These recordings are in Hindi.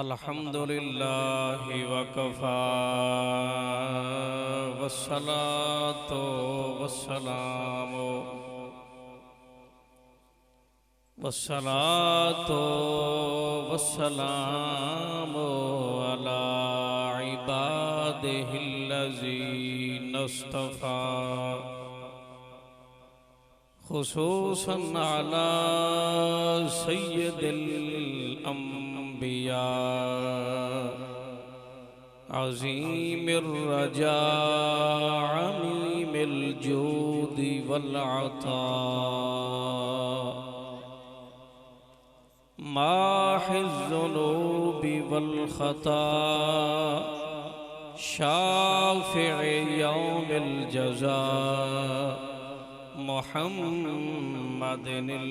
अल्हम्दुलिल्लाहि वकफ़ा वस्सलातु वस्सलामु अला इबादिहिल्लज़ीना इस्तफ़ा खुसूसन अला सय्यदिल अंबिया अज़ीमिर रजा अमीमिल जूदि वल अता माहिज़ ज़ुनूबि वल ख़ता शाफ़ि'i यौमिल जज़ा मुहम्मदिनिल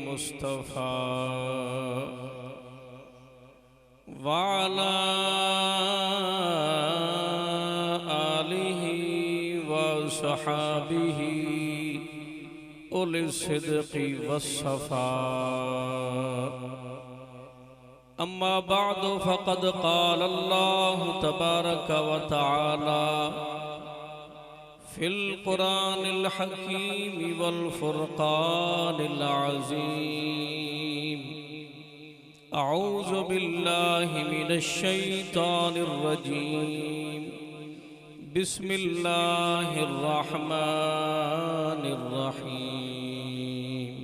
मुस्तफ़ा वअला आलिहि व सहाबिहि उलिस सिद्क़ि वस्सफ़ा अम्मा बअदु फ़क़द क़ाल अल्लाहु तबारक व तआला फिल कुरानिल हकीम वल फुरक़ानिल अज़ीम अऊज़ु बिल्लाहि मिनश शैतानिर रजीम बिस्मिल्लाहिर रहमानिर रहीम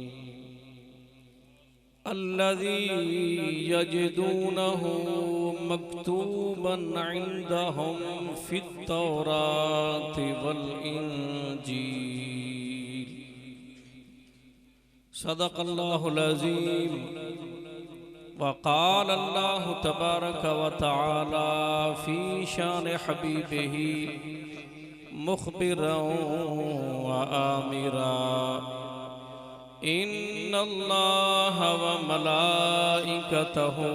अल्लज़ी यजिदूनहु मक्तूबन इंदहुम फित तौराति वल इंजील सदक़ल्लाहुल अज़ीम वक़ाल अल्लाहु तबारक व तआला फ़ी शान हबीबिही मुख़बिरन व आमिरा इन्नल्लाह व मलाइकतहु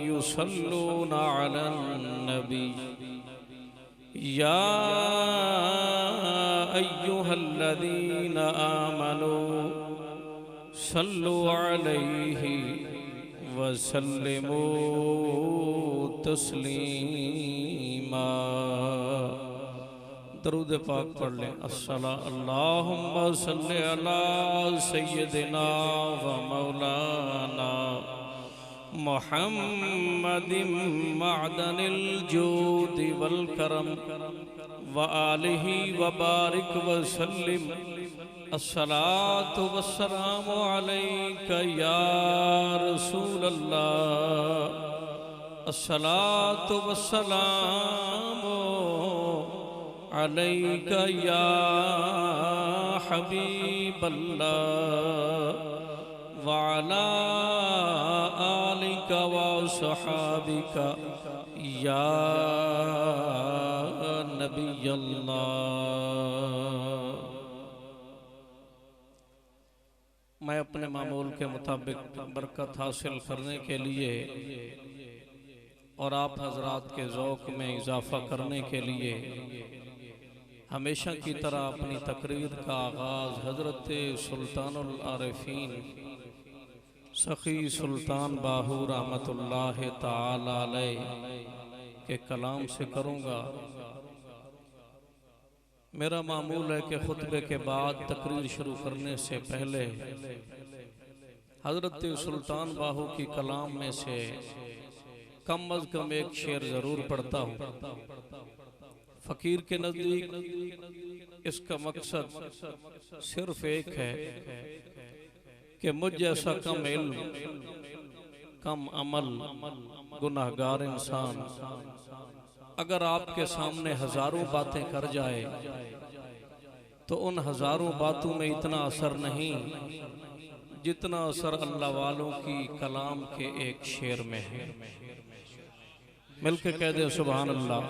युसल्लूना अलन नबी या अय्युहल्लज़ीना आमनू सल्लु अलैहि वसल्लिमू तस्लीमा। दरूद पाक पढ़ लें। अल्लाहुम्मा सल्लि अला सय्यदिना व मौलाना मुहम्मदिम मअदनिल जूदि वल करम व आलिहि व बारिक व सल्लिम। अस्सलातु वस्सलामु अलैका या रसूलल्लाह अस्सलातु वस्सलामु अलैका या हबीबल्लाह व अला आलिका व सहाबिका या नबीयल्लाह। मैं अपने मामूल के मुताबिक बरकत हासिल करने के लिए और आप हजरात के ज़ौक़ में इजाफ़ा करने के लिए हमेशा की तरह अपनी तकरीर का आगाज़ हज़रत सुल्तानुल आरिफ़ीन सखी सुल्तान बाहू रहमतुल्लाहि ताला अलैह के कलाम से करूँगा। मेरा मामूल है कि खुतबे के बाद तकरीर शुरू करने से पहले हज़रत सुल्तान बाहू की कलाम में से कम अज़ कम एक शेर ज़रूर पढ़ता हूँ। फ़कीर के नज़दीक इसका मकसद सिर्फ एक है कि मुझ जैसा कम इल्म कम अमल गुनाहगार इंसान अगर आपके सामने हज़ारों बातें कर जाए तो उन हज़ारों बातों में इतना असर नहीं जितना असर अल्लाह वालों की कलाम के एक शेर में है। मिलके कह दे सुभान अल्लाह।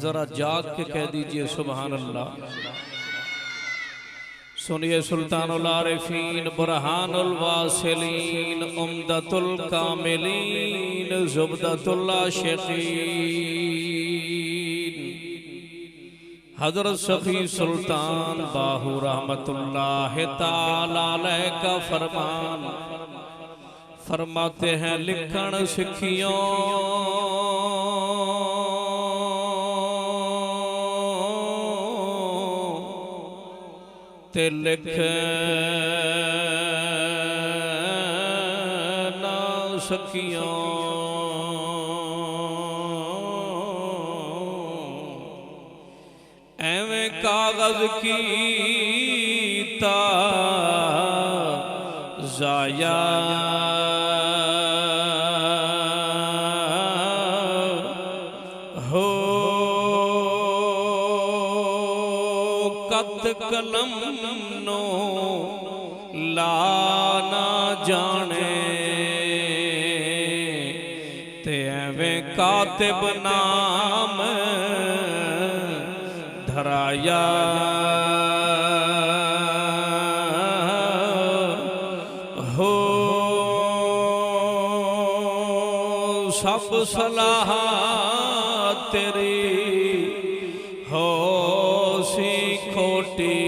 जरा जाग के कह दीजिए सुभान अल्लाह। सुनिए सुल्तानुल आरिफीन बुरहानुल वासिलीन उम्दतुल कामिलीन ज़ुब्दतुल आशिकीन हज़रत सफ़ी सुल्तान बाहू रहमतुल्लाहि ताला अलैह का फरमान फरमाते हैं लिखण सिखियो ते लिख ना सकियो। एवें कागज की जाया हो कत कलम नो लाना जाने ते एवें कातिब नाम धराया हो सब सलाह तेरी हो सी खोटी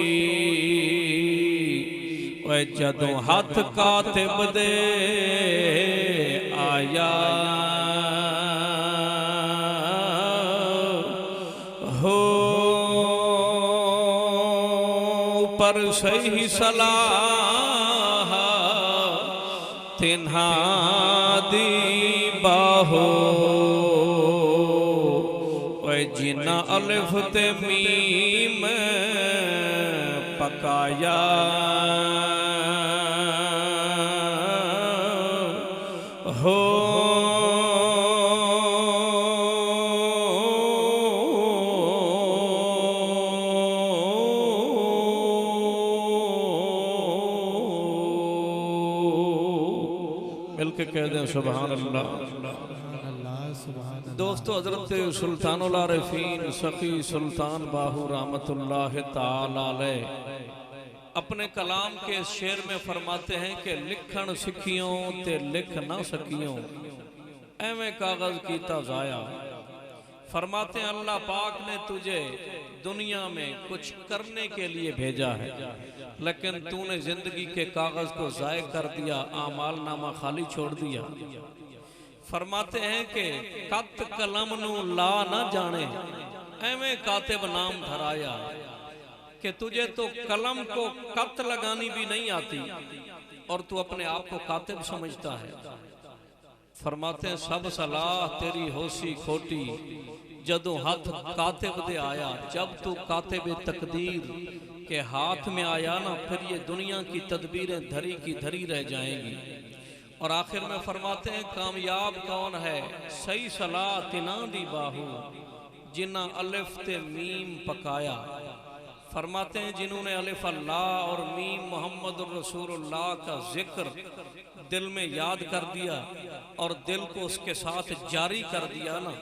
वह जदों हाथ कातिब दे आया हो पर सही सलाह तिन्हा दी बाहो वह जिन्ना अलिफ ते मीम पकाया हो मिलके कह दें सुभान अल्लाह। दोस्तों हजरत सुल्तानुल आरिफीन सखी सुल्तान बाहू रहमतुल्लाह ताला अलैह अपने कलाम के शेर में फरमाते हैं कि लिखण सिखियों ते लिख ना सकियों एवें कागज कीता जाया। फरमाते हैं अल्लाह पाक ने तुझे दुनिया में कुछ करने के लिए भेजा है, लेकिन तूने जिंदगी के कागज को जाय कर दिया, आमाल नामा खाली छोड़ दिया। फरमाते हैं कि कत कलम नू ला ना जाने एवें कातिब नाम धराया कि तुझे तो कलम को कत लगानी भी नहीं आती और तू अपने आप को कातिब समझता है। फरमाते हैं सब सलाह तेरी होसी खोटी जदों हाथ कातिब दे आया। जब तू कातिब तकदीर के हाथ में आया ना फिर ये दुनिया की तदबीरें धरी की धरी रह जाएंगी। और आखिर में फरमाते हैं कामयाब कौन है सही सलाह तिना दी बाहू जिन्ना अलिफ ते मीम पकाया। फरमाते हैं जिन्होंने अलिफ अल्लाह और मीम मोहम्मद रसूलुल्लाह का जिक्र दिल में याद कर दिया और दिल को उसके साथ जारी कर दिया ना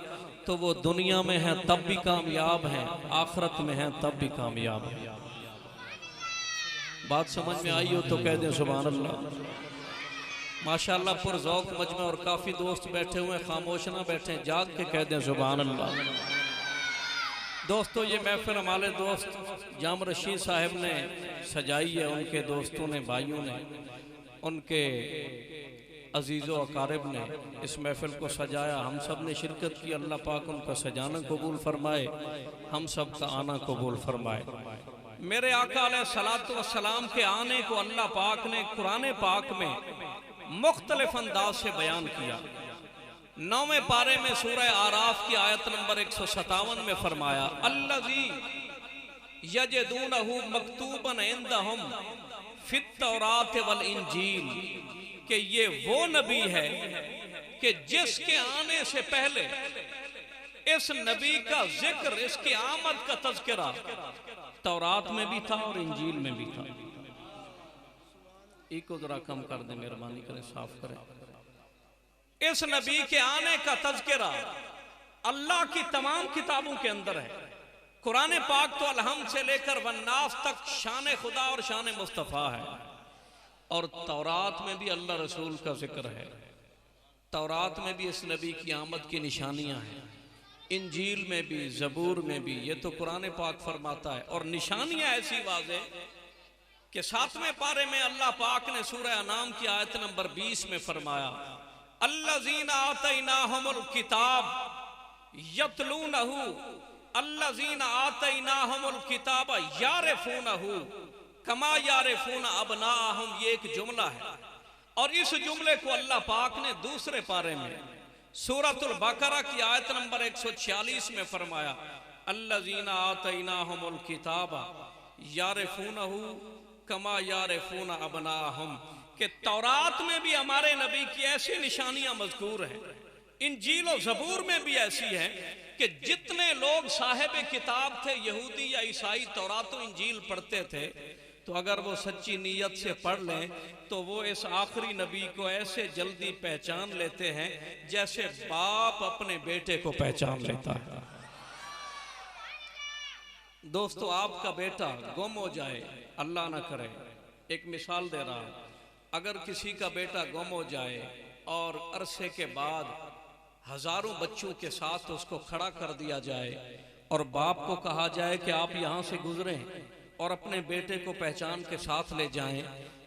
तो वो दुनिया में है तब भी कामयाब हैं, आखिरत में है तब भी कामयाब है। बात समझ में आई हो तो कह दें सुभान अल्लाह। माशाअल्लाह पुरज़ौक़ मजमा और काफ़ी दोस्त बैठे हुए खामोश ना बैठे, जाग के कह दें सुभान अल्लाह। दोस्तों ये महफिल हमारे दोस्त जाम रशीद साहब ने सजाई है, उनके दोस्तों ने, भाइयों ने, उनके अजीज़ों अकारिब ने इस महफिल को सजाया। हम सब ने शिरकत की। अल्लाह पाक उनका सजाना कबूल फरमाए, हम सब का आना कबूल फरमाए। मेरे आका अलैहिस्सलातु वस्सलाम के आने को अल्लाह पाक ने कुरान पाक में मुख्तलिफ अंदाज से बयान किया। 9वें पारे में सूरह आराफ की आयत नंबर 157 में फरमाया अल्लज़ी यजदूनहु मकतूबन इंदहुम फित तौरात वल इंजील कि ये वो नबी है कि जिसके आने से पहले इस नबी का जिक्र, इसकी आमद का तज़किरा तौरात में भी था और इंजील में भी था। एक को जरा कम कर दे, मेहरबानी करें, साफ करें। इस नबी के आने का तज़किरा अल्लाह की तमाम किताबों के अंदर है। कुरान पाक तो अलहम्द से लेकर वन्नास तक शान खुदा और शान मुस्तफ़ा है और तौरात में भी अल्लाह रसूल का जिक्र है। तौरात में भी इस नबी की आमद की निशानियां हैं, इंजील में भी, ज़बूर में भी। ये तो कुरान पाक फरमाता है और निशानियां ऐसी वाज़ेह कि 7वें पारे में अल्लाह पाक ने सूरह अनाम की आयत नंबर 20 में फरमाया, अल्लज़ीना आतैनाहुमुल किताब यतलूनहु अल्लज़ीना आतैनाहुमुल किताब यारिफूनहु कमा यारिफून अबनाअहुम। ये एक जुमला है और इस जुमले को अल्लाह पाक ने दूसरे पारे में सूरतुल बकरा की आयत नंबर 146 में फरमाया, अल्लज़ीना आतैनाहुमुल किताब यारिफूनहु कमा यारिफून अबनाअहुम। कि तौरात में भी हमारे नबी की ऐसी निशानियां मज़कूर हैं, इंजील और ज़बूर में भी ऐसी है कि जितने लोग साहिब किताब थे, यहूदी या ईसाई, तौरात और इंजील पढ़ते थे, तो अगर वो सच्ची नीयत से पढ़ लें तो वो इस आखिरी नबी को ऐसे जल्दी पहचान लेते हैं जैसे बाप अपने बेटे को पहचान लेता है। दोस्तों, आपका बेटा गुम हो जाए, अल्लाह ना करे, एक मिसाल दे रहा हूं, अगर किसी का बेटा गुम हो जाए और अरसे के बाद हजारों बच्चों के साथ उसको खड़ा कर दिया जाए और बाप को कहा जाए कि आप यहां से गुजरें और अपने बेटे को पहचान के साथ ले जाएं,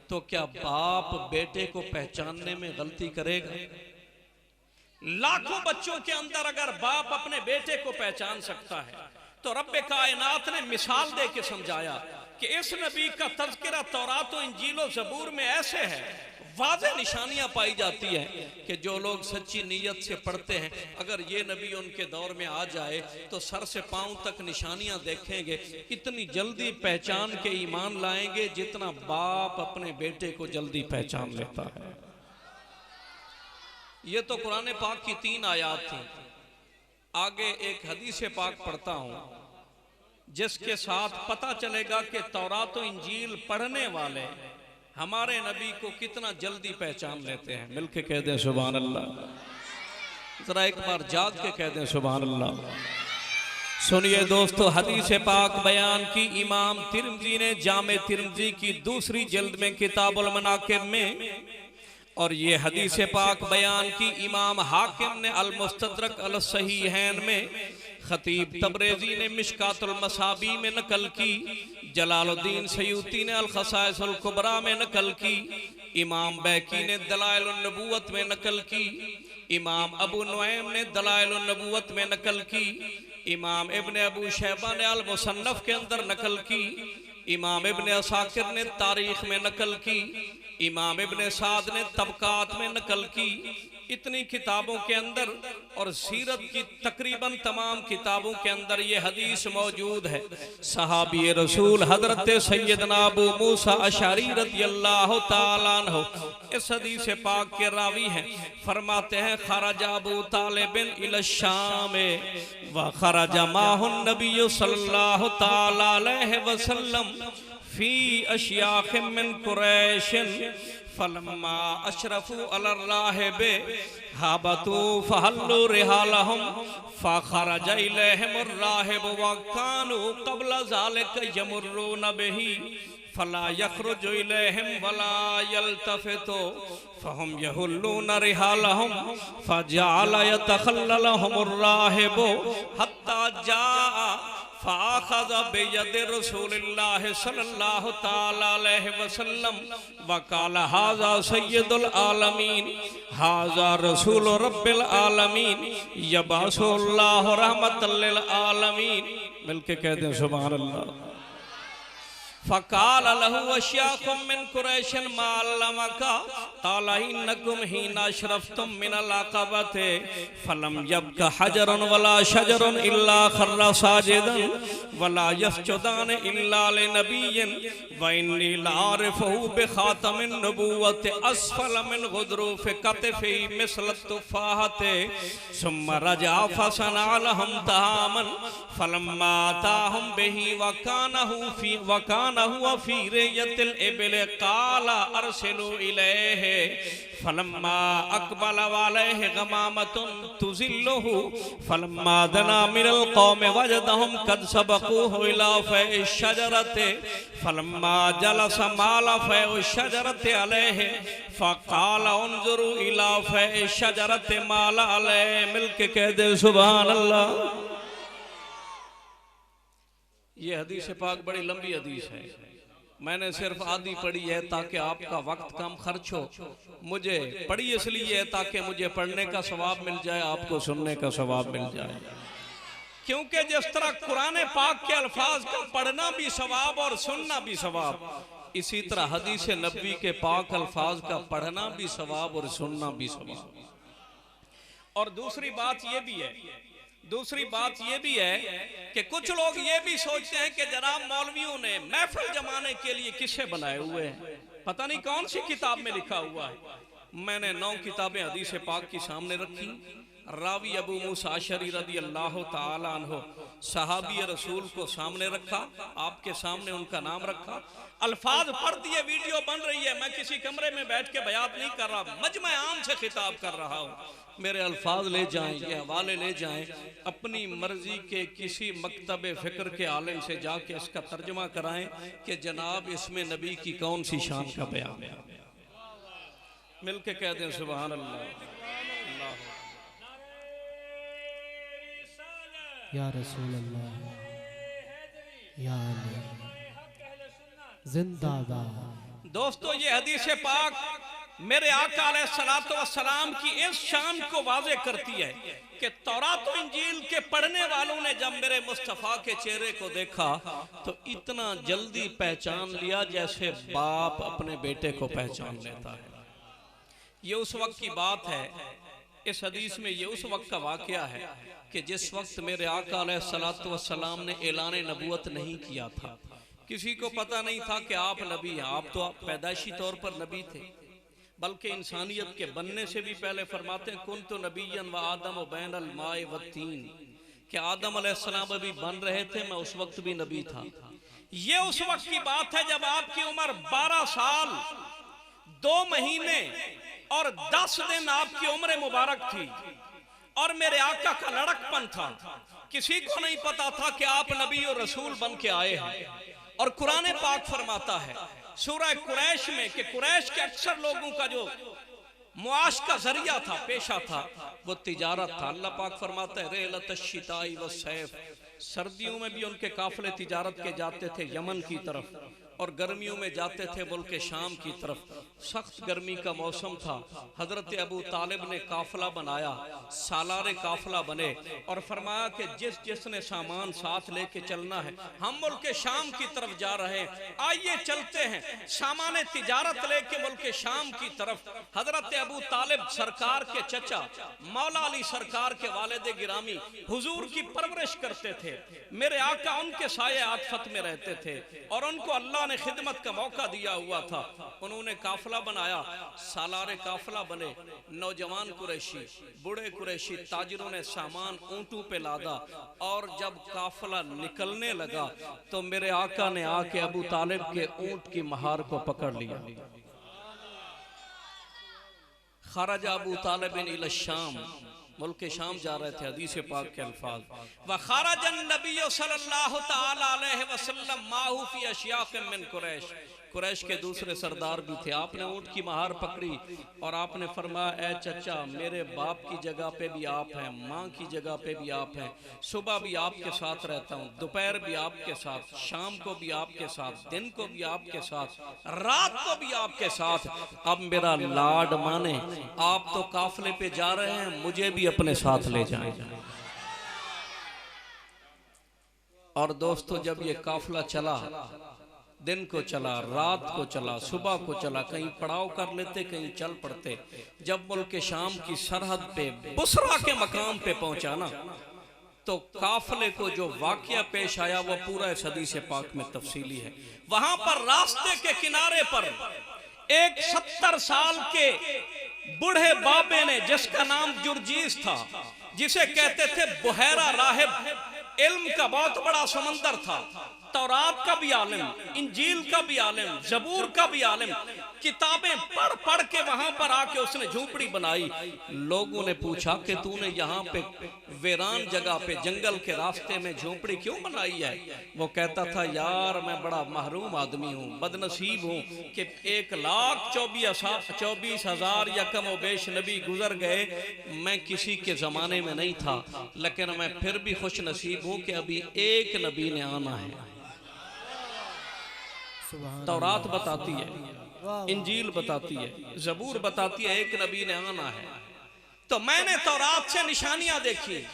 तो क्या बाप बेटे को पहचानने में गलती करेगा? लाखों बच्चों के अंदर अगर बाप अपने बेटे को पहचान सकता है, तो रब्बे कायनात ने मिसाल दे के समझाया कि इस नबी का तज़किरा तौरात और इंजील और ज़बूर में ऐसे है, वाज़ेह निशानियां पाई जाती हैं कि जो लोग सच्ची नीयत से पढ़ते हैं, अगर ये नबी उनके दौर में आ जाए तो सर से पांव तक निशानियां देखेंगे, इतनी जल्दी पहचान के ईमान लाएंगे जितना बाप अपने बेटे को जल्दी पहचान लेता है। ये तो कुरान पाक की 3 आयात थी। आगे एक हदीस पाक पढ़ता हूं जिसके साथ पता चलेगा कि तौरात और इंजील पढ़ने वाले हमारे नबी को कितना जल्दी पहचान लेते हैं। मिलके कह दें सुभान अल्लाह, जरा एक बार जाग के कह दें सुभान अल्लाह। सुनिए दोस्तों, हदीस पाक बयान की इमाम तिरमिज़ी ने जामे तिरमिज़ी की 2री जिल्द में किताबुल मनाकिब में, और ये हदीस पाक बयान की इमाम हाकिम ने अल मुस्तदरक अल सहीहैन में, खतीब तबरेज़ी ने मिशकातुल मसाबी में नकल की, जलालुद्दीन सयूती ने अल खसाइसुल कुबरा में नकल की, इमाम बैकी ने दलाइलुन नबुव्वत में नकल की, इमाम अबू नुऐम ने दलाइलुन नबुव्वत में नकल की, इमाम इब्ने अबू शैबा ने अल मुसन्नफ के अंदर नकल की, इमाम इब्ने असाकिर ने तारीख में नकल की, इमाम इब्ने साद ने तबकात में नकल की। इतनी किताबों के अंदर और सीरत की तकरीबन तमाम किताबों के अंदर ये हदीस मौजूद है। सहाबी रसूल हजरत सैयदना अबू मूसा अशअरी रज़ियल्लाहु ताला अन्हु इस हदीस पाक के रावी हैं। फरमाते हैं, खरजा अबू तालिबिन इला शाम व खरजा माहुन नबी सल्लल्लाहु ताला अलैहि वसल्लम फी अशयाखिम मिन कुरैशिन फलम्मा अशरफू अलर राहिबे हाबतू फहल्लू रिहालहुम फखरज इलैहिमुर राहिब व कानू क़ब्ल ज़ालिका यमुर्रून बिही फला यखरुजु इलैहिम वला यल्तफितु फहुम यहुल्लून रिहालहुम फजअल यतखल्ललहुमुर राहिब हत्ता जा फ़ाख़ज़ बियद रसूलिल्लाह सल्लल्लाहु ताला अलैहि वसल्लम व क़ाल हाज़ा सय्यदुल आलमीन हाज़ा रसूल रब्बिल आलमीन यबअसुल्लाहु रहमतल लिल आलमीन। मिलके कह दें सुभान अल्लाह। फ़क़ाल लहू अश्याकुम मिन कुरैशिन मा अल्लमका क़ाल इन्नकुम हिना अशरफ़्तुम मिनल अक़बति फ़लम यब्क़ हजरुन वला शजरुन इल्ला खर्रा साजिदन वला यस्जुदान इल्ला लिनबिय्यिन व इन्नी लारिफ़ुहु बिख़ातमिन नबुव्वति अस्फ़ल मिन गुदरूफ़ि कतिफ़ी मिस्ल तुफ़ाहति सुम्मा रजा फ़सनअ लहुम तआमन फ़लम्मा अताहुम बिही व काना हुआ फी रयतिल इबिल क़ाल अरसिलू इलैहि फलम्मा अक़बल अलैहि गमामतुन तुज़िल्लुहु फलम्मा दना मिनल क़ौमि वजदहुम क़द सबक़ूहु इला फ़ै शजरति फलम्मा जलस माला फ़ै शजरति अलैहि फ़क़ाल उन्ज़ुरू इला फ़ै शजरति माला अलैहि। मिलके कह दे सुभान अल्लाह। ये हदीस पाक बड़ी लंबी हदीस है, मैंने सिर्फ आधी पढ़ी है ताकि आपका वक्त कम खर्च हो। मुझे पढ़ी इसलिए है ताकि मुझे पढ़ने का सवाब मिल जाए, आपको सुनने का सवाब मिल जाए। क्योंकि जिस तरह कुरान पाक के अल्फाज का पढ़ना भी सवाब और सुनना भी सवाब, इसी तरह हदीस नबी के पाक अल्फाज का पढ़ना भी सवाब और सुनना भी सवाब। और दूसरी बात ये भी है कि कुछ लोग ये भी सोचते हैं कि जनाब मौलवियों ने महफिल जमाने के लिए किस्से बनाए हुए हैं, पता नहीं कौन सी किताब में लिखा हुआ है। मैंने 9 किताबें हदीस पाक की सामने रखी। रावी अबू मूसा अशरी रदी अल्लाह ताला अन्हु सहाबी रसूल को सामने रखा, आपके सामने उनका नाम रखा, अल्फाज पढ़ दिए, वीडियो बन रही है। मैं किसी कमरे में बैठ के बयात नहीं कर रहा, मजमा आम से खिताब कर रहा हूँ। मेरे अल्फाज ले जाएं, ये हवाले ले जाएं, अपनी मर्जी के किसी मकतब फिक्र के आलिम से जाके इसका तर्जमा कराएं कि जनाब इसमें नबी की कौन सी शान का बयान है। मिल के कह दें सुभान अल्लाह। या रसूल अल्लाह, या अली जिंदाबाद। दोस्तों, ये हदीस पाक मेरे आका अलैहिस्सलातु वस्सलाम की इस शान को वाज़े करती है कि तौरात और इंजील के पढ़ने वालों ने जब मेरे मुस्तफ़ा के चेहरे को देखा तो इतना जल्दी पहचान लिया जैसे बाप अपने बेटे को पहचान लेता है। ये उस वक्त की बात है, इस हदीस में ये उस वक्त का वाकया है कि जिस वक्त मेरे आका अलैहिस्सलातु वस्सलाम ने ऐलान नबूवत नहीं किया था। किसी को पता नहीं था कि आप नबी हैं। आप तो पैदाइशी तौर पर नबी थे, बल्कि इंसानियत के बनने से भी पहले फरमाते हैं कुन्तु नबिय्यन व आदम बैनल माए व तीन, कि आदम अलैहिस्सलाम अभी बन रहे थे, मैं उस वक्त भी नबी था। ये उस वक्त की बात है जब आपकी उम्र 12 साल 2 महीने और 10 दिन आपकी उम्र मुबारक थी और मेरे आका का लड़कपन था। किसी को नहीं पता था कि आप नबी और रसूल बन के आए हैं। और कुरान पाक फरमाता है सूरह कुरैश में कि कुरैश के अक्सर लोगों का जो मुआश का जरिया था, पेशा था, वो तिजारत था। अल्लाह पाक फरमाता है रेलत शिताई व सैफ, सर्दियों में भी उनके काफिले तिजारत के जाते थे यमन की तरफ और गर्मियों में जाते थे मुल्क शाम की तरफ। सख्त गर्मी का मौसम था। हजरत अबू तालिब ने काफिला बनाया, सालारे काफिला बने और फरमाया कि जिसने सामान साथ लेके चलना है, हम मुल्क शाम की तरफ जा रहे हैं, आइए चलते हैं सामान तिजारत लेके मुल्क शाम की तरफ। हजरत अबू तालिब सरकार के चचा मौला अली सरकार के वालिद गिरामी हुजूर की परवरिश करते थे। मेरे आका उनके साये आतफत में रहते थे और उनको अल्लाह ने खिदमत का मौका दिया हुआ था। उन्होंने काफिला बनाया, सालारे काफिला बने। नौजवान कुरैशी, बूढ़े कुरैशी ताजिरों ने सामान ऊंटों पे लादा और जब काफिला निकलने लगा तो मेरे आका ने आके अबू तालिब के ऊंट की महार को पकड़ लिया। खरज अबू तालिब इला शाम, मुल्क शाम जा रहे थे। हदीस पाक के अल्फाज व खरजन नबी सल्लल्लाहु तआला अलैहि वसल्लम माहू फी अशियाक़ मिन कुरैश, कुरैश के दूसरे सरदार भी थे। आपने ऊंट की महार पकड़ी और आपने फरमाया ए चचा, मेरे बाप की जगह पे भी आप हैं, माँ की जगह पे भी आप हैं, सुबह भी आपके साथ रहता हूँ, दोपहर भी आपके साथ, शाम को भी आपके साथ, दिन को भी आपके साथ, रात को भी आपके साथ। अब मेरा लाड माने, आप तो काफिले पे जा रहे हैं, मुझे भी अपने साथ ले जाएं। और दोस्तों, जब ये काफिला चला, दिन को चला, रात को चला, सुबह को चला, कहीं पड़ाव कर लेते, कहीं चल पड़ते। जब मुल्क शाम की सरहद पे बुसरा के मकाम पे पहुंचा ना, तो काफिले को जो वाकया पेश आया वो पूरा इस हदीस पाक में तफसीली है। वहां पर रास्ते के किनारे पर एक 70 साल के बूढ़े बाबे ने, जिसका नाम जुर्जीस था, जिसे कहते थे बुहैरा राहिब, इल्म का बहुत बड़ा समंदर था, तौरात का भी आलिम, इंजील का भी आलिम, जबूर का भी आलिम, किताबें पढ़ पढ़ के वहां पर आके उसने झोपड़ी बनाई। लोगों ने पूछा कि तूने यहाँ पे वीरान जगह पे जंगल के रास्ते में झोपड़ी क्यों बनाई है? वो कहता था यार मैं बड़ा महरूम आदमी हूँ, बदनसीब हूँ कि 1,24,000 या कम बेश नबी गुजर गए, मैं किसी के जमाने में नहीं था, लेकिन मैं फिर भी खुश नसीब हूँ कि अभी एक नबी ने आना है। तौरात बताती है, इंजील बताती है, जबूर बताती है एक नबी ने आना है। तो मैंने तौरात से निशानियां देखी,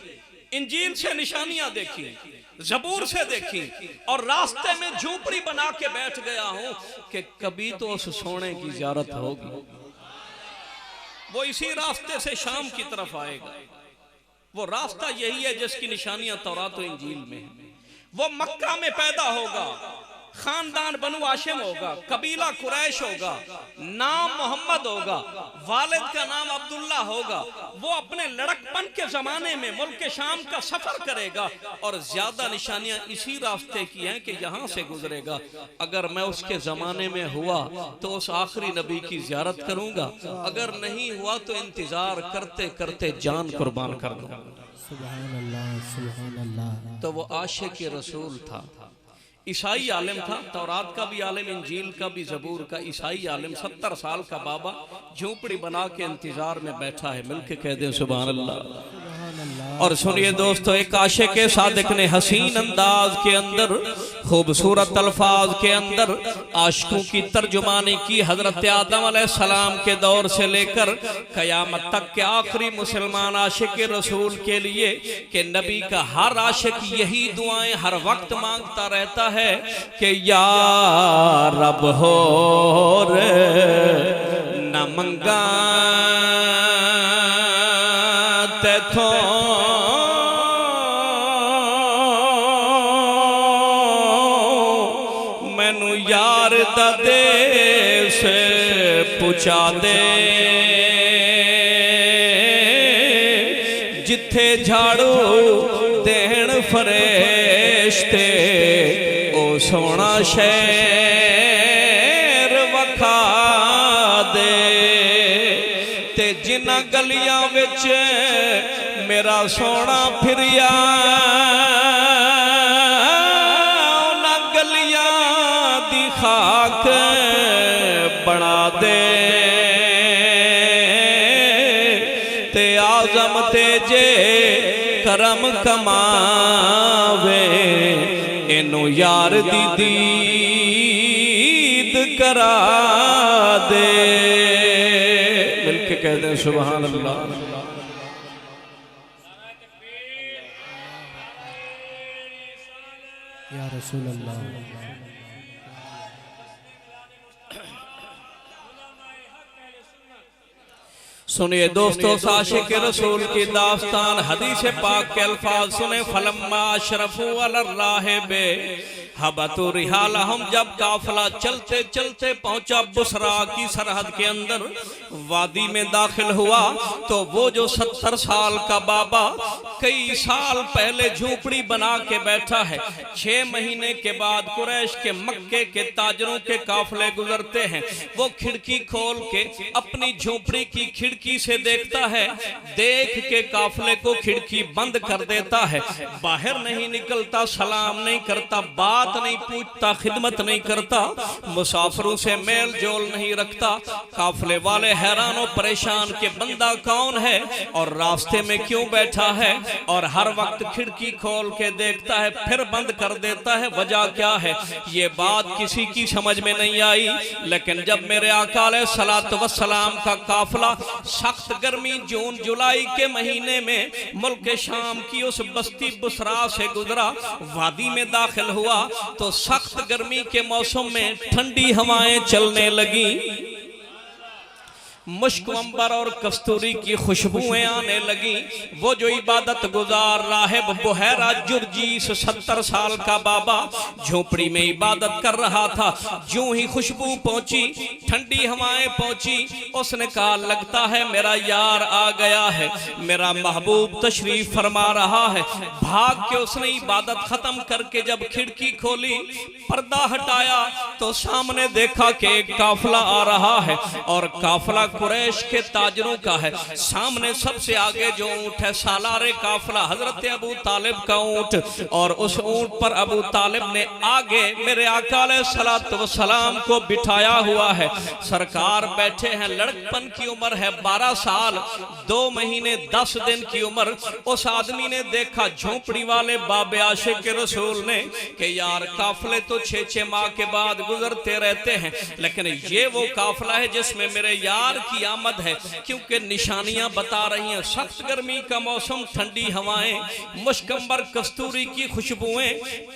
इंजील से निशानियां देखी, जबूर से देखी, और रास्ते में झोपड़ी बना के बैठ गया हूं कि कभी तो उस सोने की ज़ियारत होगी। वो इसी रास्ते से शाम की तरफ आएगा। वो रास्ता यही है जिसकी निशानियां तौरात और इंजील में है। वो मक्का में पैदा होगा, खानदान बनु हाशिम होगा, कबीला कुरैश होगा, नाम मोहम्मद होगा, वालिद का नाम अब्दुल्ला होगा। वो अपने लड़कपन के जमाने में मुल्क शाम का सफर करेगा, और ज्यादा निशानियां इसी रास्ते की हैं कि यहां से गुजरेगा। अगर मैं उसके जमाने में हुआ तो उस आखिरी नबी की जियारत करूंगा, अगर नहीं हुआ तो इंतजार करते करते जान कुर्बान कर दूंगा। सुभान अल्लाह, सुभान अल्लाह। तो वो आशिक़ रसूल था, ईसाई आलिम था, तौरात का भी आलिम, इंजील का भी, जबूर का। ईसाई आलिम 70 साल का बाबा झोपड़ी बना के इंतजार में बैठा है। मिलके कह दे सुभान अल्लाह। और सुनिए दोस्तों, एक आशिक़ सादिक ने हसीन अंदाज के अंदर, खूबसूरत अल्फाज के अंदर आशिकों की तर्जुमानी की। हजरत आदम अलैहिस्सलाम के दौर से लेकर कयामत तक के आखिरी मुसलमान आशिक़ रसूल के लिए, कि नबी का हर आशिक यही दुआएं हर वक्त मांगता रहता है कि या रब हो रे न मंगा तेथों, मैनू यार दा देश पुछा दे, जिथे झाड़ू देण फरेश्ते ओ सोना शहर वखा दे, ते जिन्हां गलियां विच मेरा सोना फिरिया, उन्हां गलियां दी खाक बना दे, ते आज़म ते जे करम कमावे, इनू यार दी दीद करा दे। मिलके कह दे सुभान अल्लाह। या रसूल अल्लाह। सुनिए दोस्तों, आशिक़ रसूल की दास्तान, हदीस पाक के अल्फाज सुने। फलम्मा अशरफू अलर राहिबे हबतु रिहालहुम, जब काफिला चलते चलते पहुंचा बुसरा की सरहद के अंदर, वादी में दाखिल हुआ, तो वो जो 70 साल का बाबा कई साल पहले झोपड़ी बना के बैठा है, 6 महीने के बाद कुरैश के मक्के के ताजरों के काफिले गुजरते हैं, वो खिड़की खोल के अपनी झोपड़ी की खिड़की से देखता है, देख के काफिले को खिड़की बंद कर देता है, बाहर नहीं निकलता, सलाम नहीं करता, बात नहीं पूछता, खिदमत नहीं करता, मुसाफिरों से मेल जोल नहीं रखता। काफिले वाले हैरान और परेशान के बंदा कौन है और रास्ते में क्यों बैठा है, और हर वक्त खिड़की खोल के देखता है फिर बंद कर देता है, वजह क्या है? ये बात किसी की समझ में नहीं आई। लेकिन जब मेरे आका अलैहिस्सलातु वस्सलाम का काफिला सख्त गर्मी जून जुलाई के महीने में मुल्क शाम की उस बस्ती बुसरा से गुजरा, वादी में दाखिल हुआ, तो सख्त गर्मी के मौसम में ठंडी हवाएं चलने लगी, मुश्क अंबर और कस्तूरी की खुशबुएं आने लगी। वो जो इबादत गुजार राहिब बुहैरा जुर्जीस 70 साल का बाबा झोपड़ी में इबादत कर रहा था, जो ही खुशबू पहुंची, ठंडी हवाएं पहुंची, उसने कहा लगता है मेरा यार आ गया है, मेरा महबूब तशरीफ फरमा रहा है। भाग के उसने इबादत खत्म करके जब खिड़की खोली, पर्दा हटाया, तो सामने देखा कि एक काफिला आ रहा है, और काफिला कुरैश के ताजरों का है। सामने सबसे आगे जो ऊंट है सालारे काफिला हजरत अबू तालिब का ऊंट, और उस ऊंट पर अबू तालिब ने आगे मेरे आका अलैहिस्सलातु वस्सलाम को बिठाया हुआ है। सरकार बैठे हैं, लड़कपन की उम्र है 12 साल 2 महीने 10 दिन की उम्र। उस आदमी ने देखा झोपड़ी वाले बाबे आशिक के रसूल ने कि यार काफिले तो 6-6 माह के बाद गुजरते रहते हैं, लेकिन ये वो काफिला है जिसमें मेरे यार की आमद है, क्योंकि निशानियां बता रही हैं। सख्त गर्मी का मौसम, ठंडी हवाएं, मुश्कंबर कस्तूरी की खुशबुएं।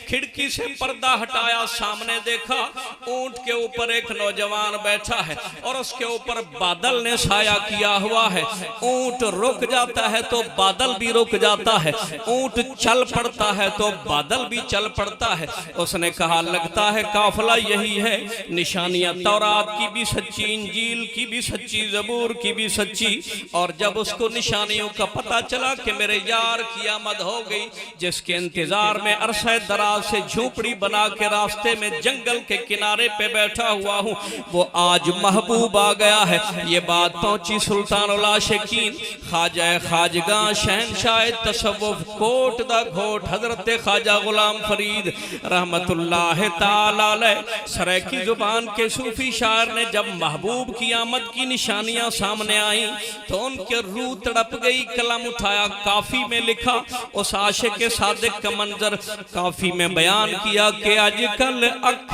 खिड़की से पर्दा हटाया, सामने देखा ऊंट के ऊपर एक नौजवान बैठा है और उसके ऊपर बादल ने साया किया हुआ है। ऊंट रुक जाता है तो बादल भी रुक जाता है, ऊंट चल पड़ता है तो बादल भी चल पड़ता है। उसने कहा लगता है काफिला यही है। निशानियां तौरात की भी सच्ची, इंजील की भी सच्ची, ज़बूर की भी सच्ची। और जब उसको निशानियों का पता चला कि मेरे यार की आमद हो गई, जिसके इंतजार में अरसे दराज से झोपड़ी बना के रास्ते में जंगल के किनारे पे बैठा हुआ हूँ, वो आज महबूब आ गया है। ये बात पहुंची सुल्तानुल आशिकीन ख्वाजा खाजगा शहनशाह तसव्वुफ कोट दा घोट हजरत ख्वाजा गुलाम फरीद रहमतुल्लाह ताला अलैह सराकी जुबान के सूफी शायर ने जब महबूब की आमद की निशानियां सामने आई तो उनके रूह तड़प गई। कलम उठाया, काफी में लिखा उस आशिक के सादिक का मंजर काफी में बयान किया कि आजकल अख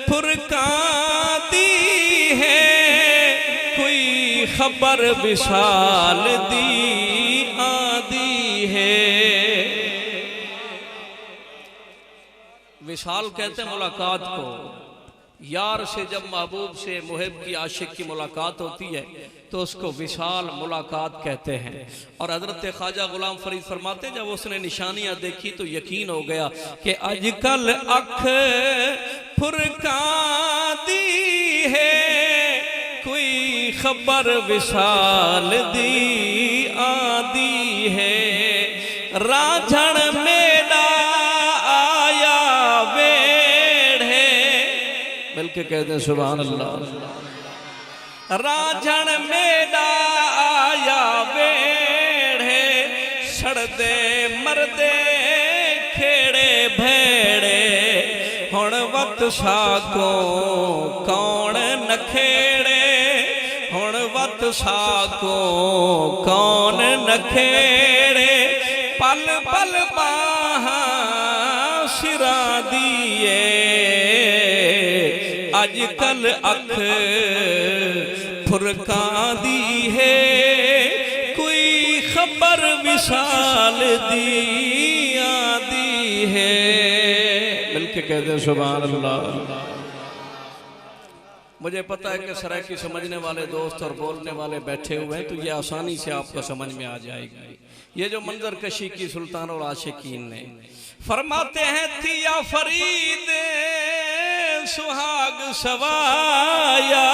फुरकाती है, कोई खबर विशाल दी आदि है। विशाल कहते हैं मुलाकात को। यार से जब महबूब से मुहिब की आशिक की मुलाकात होती है तो उसको विशाल मुलाकात कहते हैं। और हजरत ख्वाजा गुलाम फरीद फरमाते जब उसने निशानियां देखी तो यकीन हो गया कि आजकल अख फुरकाती है, कोई खबर विशाल दी आदि है। राझण मेला आया वेढ़े, मिलके कहते हैं सुभान अल्लाह। राझण मेला आया वेढ़े, सड़दे मरदे खेड़े भेड़े, हुण वत साको कौन नखेड़े, हुण वत साको कौन नखेड़े। पल पल बाहां सिरा दिए, अजकल अख फुरका दी है, कोई खबर विशाल दी आदि है। मिलके कहते सुभान अल्लाह। मुझे पता है कि सराकी समझने वाले दोस्त और बोलने वाले बैठे हुए हैं तो ये आसानी से आपको समझ में आ जाएगी। ये जो मंजर कशी की सुल्तानुल आशिकीन ने फरमाते हैं थिया फरीद सुहाग सवाया,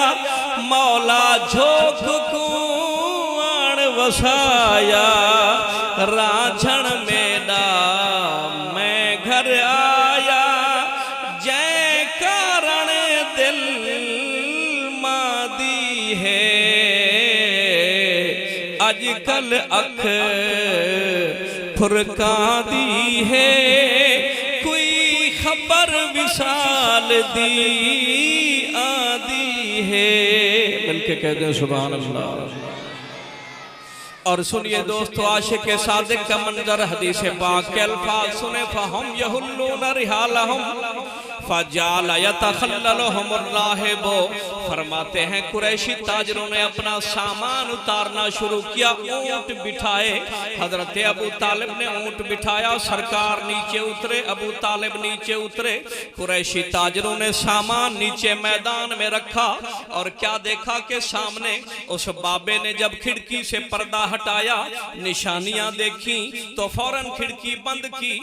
मौला झोंक कुआन वसाया। राझण मेला मैं घर आया, जय कारण दिल मादी है। अजकल अख फुरका दी है, कोई खबर विशाल दी आदि है। बल्कि कहते हैं सुभान अल्लाह। और सुनिए दोस्तों आशिक के सादिक का मंजर, हदीस पाक के अल्फाज सुने। फहम यहुल्लून रिहालहुम फजाल यतखल्ललहुम राहिबो। फरमाते हैं कुरैशी ताजरों ने अपना सामान उतारना शुरू किया। ऊंट बिठाए, हजरत अबू तालिब ने ऊंट बिठाया, सरकार नीचे उतरे, अबू तालिब नीचे उतरे। कुरैशी ताजरों ने सामान नीचे मैदान में रखा और क्या देखा कि सामने उस बाबे ने जब खिड़की से पर्दा हटाया, निशानियां देखी तो फौरन खिड़की बंद की,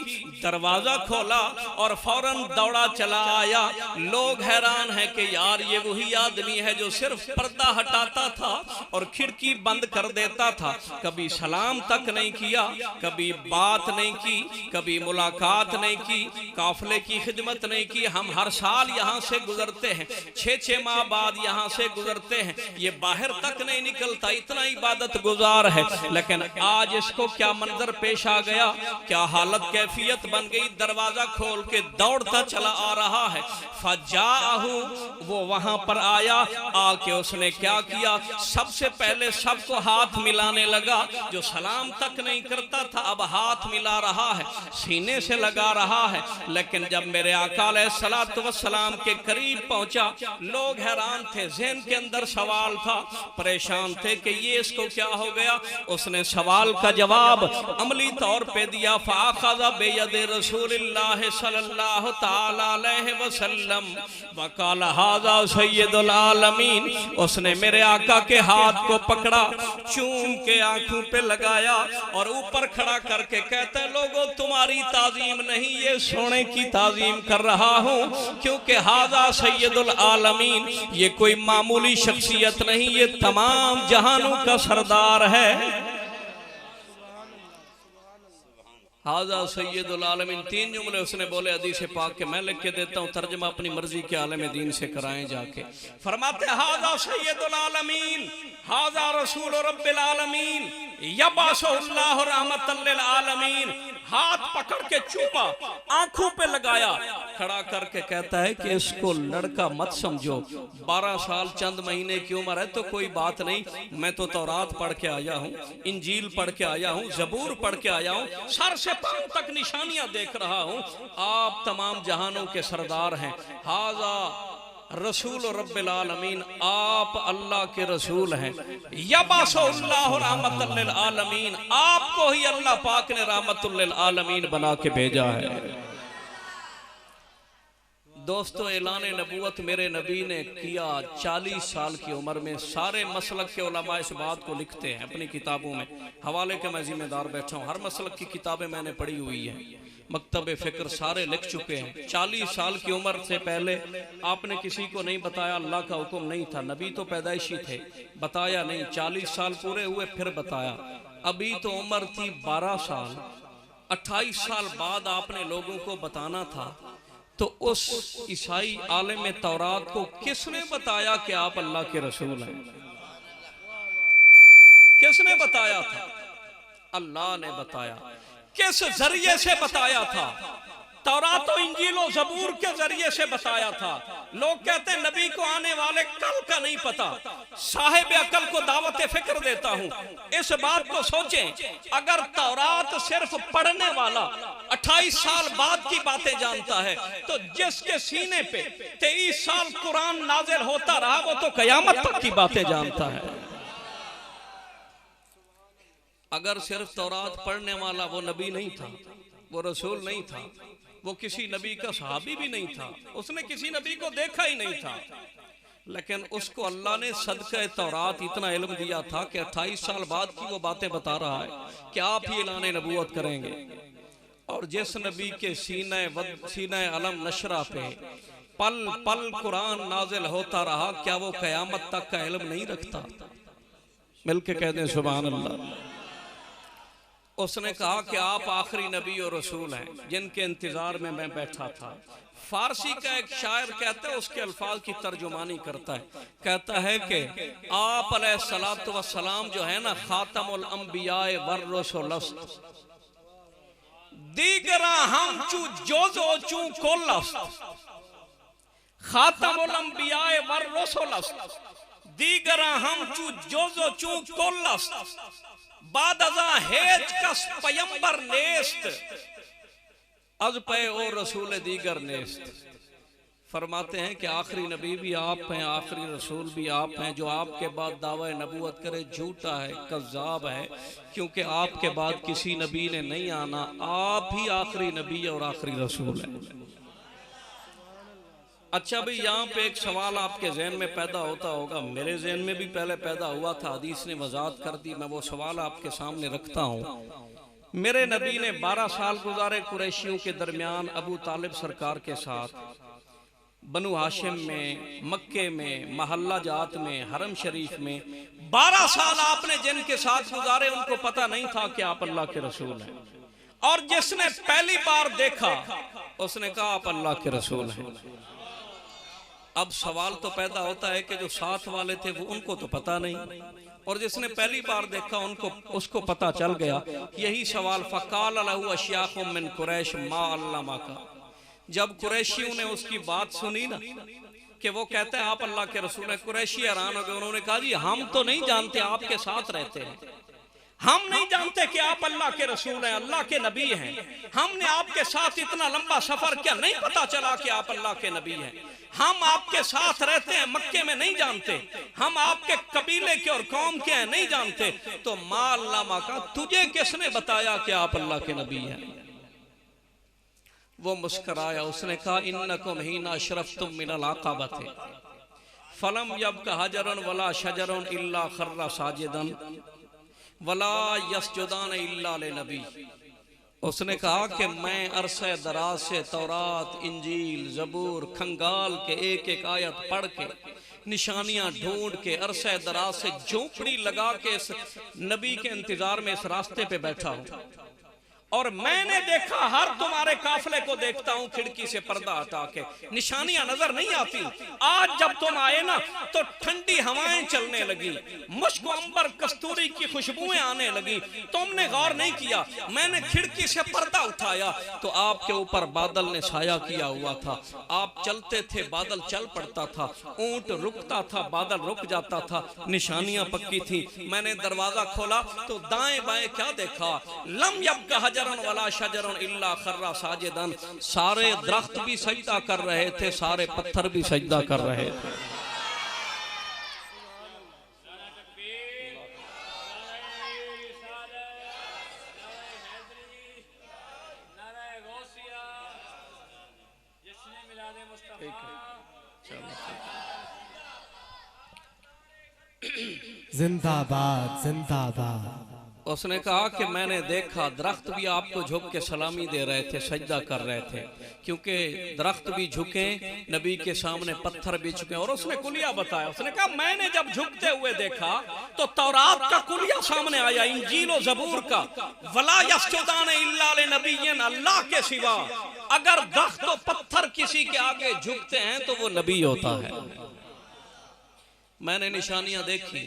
दरवाजा खोला और फौरन दौड़ा चला आया। लोग हैरान हैं कि यार ये वही आदमी है जो सिर्फ पर्दा हटाता था और खिड़की बंद कर देता था, कभी सलाम तक नहीं किया, कभी बात नहीं की, कभी मुलाकात नहीं की, काफले की खिदमत नहीं की। हम हर साल यहाँ से गुजरते हैं, 6-6 माह बाद यहाँ से गुजरते हैं, ये बाहर तक नहीं निकलता, इतना इबादत गुजार है। लेकिन आज इसको क्या मंजर पेश आ गया, क्या हालत कैफियत बन गई, दरवाजा खोल के दौड़ता चला आ रहा है। फजाहू, वो वहां पर आया, आके उसने क्या किया, सबसे पहले सबको हाथ मिलाने लगा। जो सलाम तक नहीं करता था अब हाथ मिला रहा है, सीने से लगा रहा है। लेकिन जब मेरे आका अलैहिस्सलातु वस्सलाम के करीब पहुंचा, लोग हैरान थे, ज़हन के अंदर सवाल था, परेशान थे कि ये इसको क्या हो गया। उसने सवाल का जवाब अमली तौर पे दिया। फ़ाख़ज़ बियदि रसूलिल्लाह सल्लल्लाहु तआला अलैहि वसल्लम वक़ाल हाज़ा सय्यदुल आलमीन। उसने मेरे आका के हाथ को पकड़ा, चूम के आंखों पे लगाया और ऊपर खड़ा करके कहते हैं, लोगों तुम्हारी ताजीम नहीं, ये सोने की ताजीम कर रहा हूँ, क्योंकि हाज़ा सय्यदुल आलमीन, ये कोई मामूली शख्सियत नहीं, ये तमाम जहानों का सरदार है। हाज़ा सय्यदुल आलमीन, 3 जुमले उसने बोले हदीस पाक के, मैं लिख के देता हूँ, तर्जुमा अपनी मर्जी के आलम दीन से कराएं जाके। फरमाते हाज़ा सय्यदुल आलमीन, हाज़ा रसूल रब्बिल आलमीन, यबासुल्लाहु रहमतल लिल आलमीन। हाथ पकड़ के चूमा, आंखों पे लगाया, खड़ा करके कहता है कि इसको लड़का मत समझो, 12 साल चंद महीने की उम्र है तो कोई बात नहीं, मैं तो तौरात पढ़ के आया हूँ, इंजील पढ़ के आया हूँ, जबूर पढ़ के आया हूँ, सर से पांव तक निशानियां देख रहा हूँ, आप तमाम जहानों के सरदार हैं। हाज़ा रसूल रब्बिल आलमीन, आप अल्लाह के रसूल हैं। यबासुल्लाहु रहमतल लिल आलमीन, आपको ही अल्लाह पाक ने रहमतुल लिल आलमीन बना के भेजा है। दोस्तों, ऐलान नबूवत मेरे नबी ने किया 40 साल की उम्र में। सारे मसलक के उलमा इस बात को लिखते हैं अपनी किताबों में, हवाले के मैं जिम्मेदार बैठा हूँ, हर मसलक की किताबें मैंने पढ़ी हुई हैं, मकतब फ़िक्र सारे लिख चुके हैं। 40 साल की उम्र से पहले आपने किसी को नहीं बताया, अल्लाह का हुक्म नहीं था, नबी तो पैदाइशी थे, बताया नहीं, 40 साल पूरे हुए फिर बताया। अभी तो उम्र थी 12 साल, 28 साल बाद आपने लोगों को बताना था, तो उस ईसाई आलिम तौरात को किसने बताया कि आप अल्लाह के रसूल हैं? किसने बताया था? अल्लाह ने बताया। किस जरिए से बताया था? तौरात और इंजील और जबूर के जरिए से बताया था। लोग कहते हैं नबी को आने वाले कल का नहीं पता, साहिब अकल को दावत फिक्र देता हूं, इस बात को सोचें, अगर तौरात सिर्फ पढ़ने वाला 28 साल बाद की बातें जानता है, तो जिसके सीने पे 23 साल कुरान नाजिल होता रहा, वो तो कयामत तक की बातें जानता है। अगर सिर्फ तौरात पढ़ने वाला वो नबी नहीं था, वो रसूल नहीं था, वो किसी नबी का सहाबी भी नहीं था, उसने किसी नबी को देखा ही नहीं था, लेकिन उसको अल्लाह ने सदक़े तौरात इतना इल्म दिया था कि 28 साल बाद की वो बातें बता रहा है कि आप ही ऐलान नबूवत करेंगे। और जिस नबी के सीने अलम नशरा पे पल पल कुरान नाजिल होता रहा, क्या वो कयामत तक का इल्म नहीं रखता? मिलके कह दें सुभान अल्लाह। उसने कहा कि आप आखिरी नबी और रसूल हैं जिनके इंतजार में मैं बैठा था। फारसी का एक शायर कहता है, उसके अल्फाज की तर्जुमानी करता है, कहता है कि आप अलैहिस्सलातु वस्सलाम जो है ना, खातमुल अंबियाए वर रसूलस्त, दीगरा हम चू जोजो चू कोलस्त, खातमुल अंबियाए वर रसूलस्त, दीगरा हम चू जोजो चू कोलस्त, बादजा हेज कस पयंबर नेस्त, अज पे ओ रसूल दीगर नेस्त। फरमाते हैं कि आखिरी नबी भी आप हैं, आखिरी रसूल भी आप हैं, जो आपके बाद दावा नबूवत करे झूठा है, कज़्ज़ाब है, क्योंकि आपके बाद किसी नबी ने नहीं आना, आप ही आखिरी नबी और आखिरी रसूल हैं। अच्छा भाई, यहाँ पे एक सवाल आपके जहन में पैदा होता होगा, मेरे जहन में भी पहले पैदा हुआ था, हदीस ने वजाहत कर दी, मैं वो सवाल आपके सामने रखता हूँ। मेरे नबी ने 12 साल गुजारे कुरैशियों के दरमियान अबू तालिब सरकार के साथ। बनु हाशिम में, मक्के में, महल्ला जात में, हरम शरीफ में 12 साल आपने जिनके साथ गुजारे उनको पता नहीं था कि आप अल्लाह के रसूल हैं। और जिसने पहली बार देखा उसने कहा आप अल्लाह के रसूल हैं। अब सवाल तो पैदा होता है कि जो साथ वाले थे वो उनको तो पता नहीं, और जिसने पहली बार देखा उसको पता चल गया। यही सवाल फ़क़ाल लहू अश्याख़ुम मिन कुरैश मा अल्लमा का, जब कुरैशियों ने उसकी बात सुनी ना कि वो कहते हैं आप अल्लाह के रसूल हैं, कुरैशी हैरान हो गए। उन्होंने कहा जी हम तो नहीं जानते, आपके साथ रहते हैं, हम नहीं जानते कि आप अल्लाह के रसूल हैं, अल्लाह के नबी हैं। हमने आपके साथ इतना लंबा सफर किया, नहीं पता चला कि आप अल्लाह के नबी हैं। हम आपके साथ रहते हैं, मक्के में नहीं जानते, हम आपके कबीले के और कौम के हैं, नहीं जानते। तो मा अल्लामा का, तुझे किसने बताया कि आप अल्लाह के नबी हैं? वो मुस्कुराया, उसने कहा इन्नकुम हीना अशरफ्तुम मिनल आक़बति फलम यब्का हजरन वला शजरन इल्ला खर्रा साजिदन वला यस्जुदान इल्ला लिनबी। उसने कहा कि मैं अरसे दराज से तौरात, इंजील, जबूर खंगाल के एक एक आयत पढ़ के, निशानियां ढूंढ के, अरसे दराज से झोंपड़ी लगा के इस नबी के इंतजार में इस रास्ते पे बैठा हूं, और मैंने देखा हर तुम्हारे काफिले को देखता हूं खिड़की से पर्दा हटा के, निशानियां नजर नहीं आती। आज जब तुम आए ना तो ठंडी हवाएं चलने लगी, मुश्क अंबर कस्तूरी की खुशबुएं आने लगी। तुमने गौर नहीं किया, मैंने खिड़की से पर्दा उठाया तो आपके ऊपर बादल ने साया किया हुआ था। आप चलते थे, बादल चल पड़ता था, ऊंट रुकता था, बादल रुक जाता था, निशानियां पक्की थी। मैंने दरवाजा खोला तो दाएं बाएं क्या देखा, लम यब्का हजरन वला शजरन इल्ला खर्रा साजिदन। सारे दरख्त भी सजदा कर रहे थे, सारे पत्थर भी सजदा कर रहे थे। जिंदाबाद जिंदाबाद। उसने कहा कि मैंने देखा दरख्त भी आपको झुक के सलामी दे रहे थे, सजदा कर रहे थे, क्योंकि दरख्त भी झुके, नबी के सामने पत्थर भी झुके। और उसने कुलिया बताया, उसने कहा मैंने जब झुकते हुए देखा तो तौरात का कुलिया सामने आया, इंजील और जबूर का, वला यस्जुदान इल्ला लिनबिय्यिन, अल्लाह के सिवा अगर दरख्त और पत्थर किसी के आगे झुकते हैं तो वो नबी होता है। मैंने निशानियां देखी,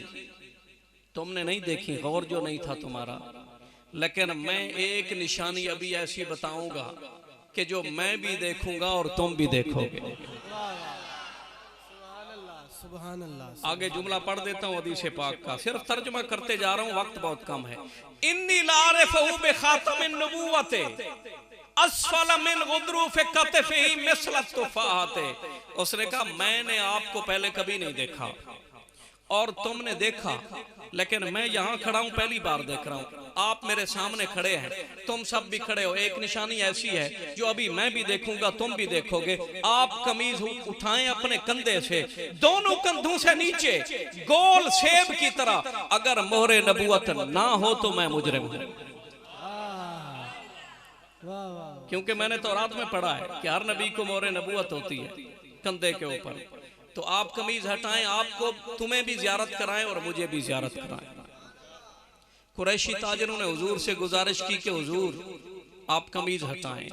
तुमने नहीं देखी, गौर जो नहीं था तुम्हारा, लेकिन मैं एक निशानी अभी ऐसी बताऊंगा कि जो मैं भी देखूंगा और तुम भी देखोगे। सुभान अल्लाह। आगे जुमला पढ़ देता हूँ हदीस पाक का, सिर्फ तर्जुमा करते जा रहा हूँ, वक्त बहुत कम है। इन्नी लारिफहु बिखातमिन नबुव्वति अस्फल मिन गुद्रूफ कतफिही मिस्ल तुफाहते। उसने कहा मैंने आपको पहले कभी नहीं देखा और तुमने देखा, लेकिन मैं यहाँ खड़ा हूँ, पहली बार देख रहा हूँ। आप मेरे सामने खड़े हैं, तुम सब भी खड़े हो, एक निशानी ऐसी है जो अभी मैं भी देखूंगा, तुम भी देखोगे। आप कमीज उठाएं अपने कंधे से, दोनों कंधों से नीचे गोल सेब की तरह, अगर मोहरे नबूवत ना हो तो मैं मुजरिम हूँ। क्योंकि मैंने तौरात में पढ़ा है कि हर नबी को मोहरे नबूवत होती है कंधे के ऊपर। तो आप कमीज हटाएं, आपको तुम्हें भी ज़ियारत कराएं और मुझे भी ज़ियारत कराएं। कुरैशी ताजरों ने हुजूर से गुजारिश की कि हुजूर आप कमीज हटाएं।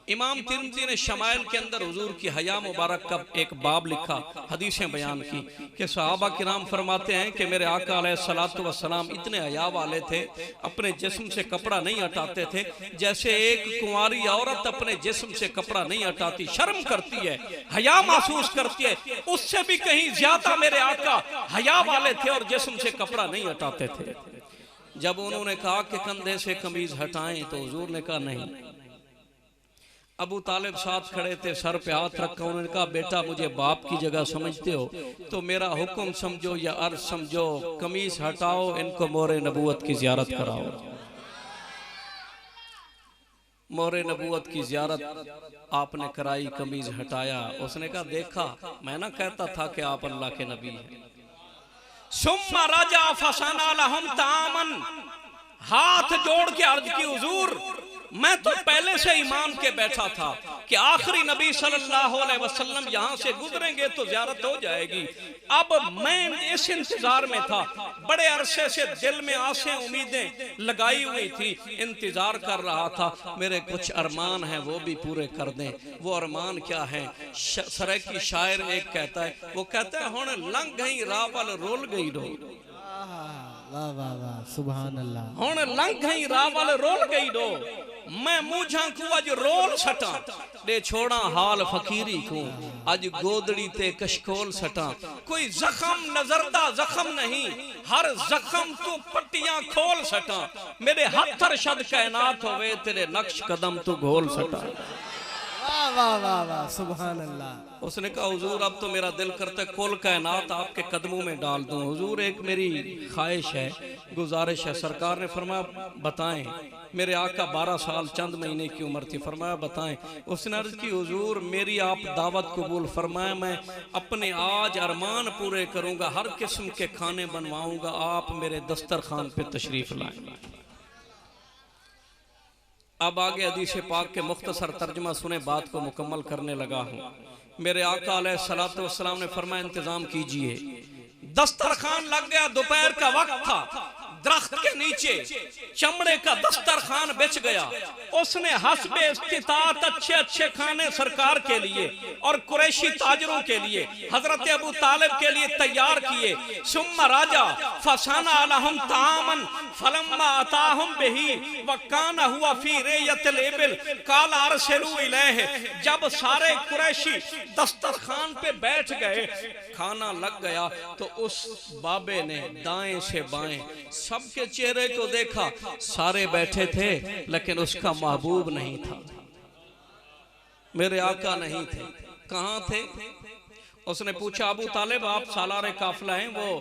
इमाम तिरमिज़ी ने शमाइल के अंदर हुजूर की हया मुबारक का एक बाब लिखा, हदीसें बयान की कि सहाबा किराम फरमाते हैं कि मेरे आका अलैहिस्सलातु वस्सलाम इतने हया वाले थे, अपने जिस्म से कपड़ा नहीं हटाते थे, जैसे एक कुंवारी औरत अपने जिस्म से कपड़ा नहीं हटाती, शर्म करती है, हया महसूस करती है, उससे भी कहीं ज्यादा मेरे आका हया वाले थे और जिस्म से कपड़ा नहीं हटाते थे। जब उन्होंने कहा कि कंधे से कमीज हटाएं तो हुजूर ने कहा नहीं। अबू तालिब साथ खड़े थे, सर पे हाथ रखा, उन्होंने कहा बेटा मुझे बाप की जगह समझते हो तो मेरा हुक्म समझो या अर्ज समझो, कमीज हटाओ, इनको मोहरे नबूवत की जियारत कराओ। मोहरे नबूवत की जियारत आपने कराई, कमीज हटाया। उसने कहा देखा, मैं ना कहता था कि आप अल्लाह के नबी हैं। सुम्मा रजा फसना लहुम तामन, हाथ जोड़ के अर्ज की हुजूर मैं तो पहले से ईमान के बैठा था कि आखिरी नबी सल्लल्लाहु अलैहि वसल्लम यहाँ से गुजरेंगे तो ज़ियारत हो जाएगी। अब मैं इस इंतजार में था, बड़े अरसे से दिल में आसें उम्मीदें लगाई हुई थी, इंतजार कर रहा था मेरे कुछ अरमान हैं वो भी पूरे कर दें। वो अरमान क्या है? सराइकी शायर एक कहता है, वो कहता है हुण लंघ गई रावल रोल गई रो। वाह वाह वाह सुभान अल्लाह। हुण लंघ गई रावल रोल गई रो, मैं मुझा को अज रोल सटा दे छोड़ा हाल फकीरी को, अज गोदड़ी ते कशकोल सटा। कोई जख्म नजरदा जख्म नहीं, हर जख्म तू पट्टियां खोल सटा। मेरे हथ अरशद कायनात होवे तेरे नक्श कदम तू घोल सटा। वाह वाह वाह वाह सुभान अल्लाह। उसने कहा हुजूर अब तो मेरा दिल करता है कुल कायनात आपके कदमों में डाल दूं। हुजूर एक मेरी ख्वाहिश है, गुजारिश है। सरकार ने फरमाया बताएं। मेरे आका 12 साल चंद महीने की उम्र थी। फरमाया बताएं। उसने अर्ज की हुजूर मेरी आप दावत कबूल फरमाए, मैं अपने आज अरमान पूरे करूंगा, हर किस्म के खाने बनवाऊंगा, आप मेरे दस्तरखान पे तशरीफ लाएं। अब आगे हदीस पाक के मुख्तसर तर्जमा सुने, बात को मुकम्मल करने लगा हूँ। मेरे आका अलैहिस्सलातु वस्सलाम ने फरमाया इंतजाम कीजिए। दस्तरखान लग गया, दोपहर का वक्त था, दरख्त के नीचे चमड़े का दस्तरखान बिछ गया। उसने हस्बे इस्तिताअत अच्छे अच्छे खाने सरकार के लिए और कुरैशी ताजरों के लिए, हजरत अबू तालिब के लिए तैयार किए। सुम्मा राजा फसाना अलहुम तामन फलम्मा अताहुम बिही वकाना हुआ फी रेयतिल इबिल काल अरसलू इलैहि। जब सारे कुरैशी दस्तरखान पे बैठ गए, खाना लग गया, तो उस बाबे ने दाएं से बाएं सबके चेहरे को देखा, सारे बैठे थे लेकिन उसका महबूब नहीं था, मेरे आका नहीं थे। कहाँ थे? उसने पूछा अबू तालिब आप सालारे काफिला हैं, वो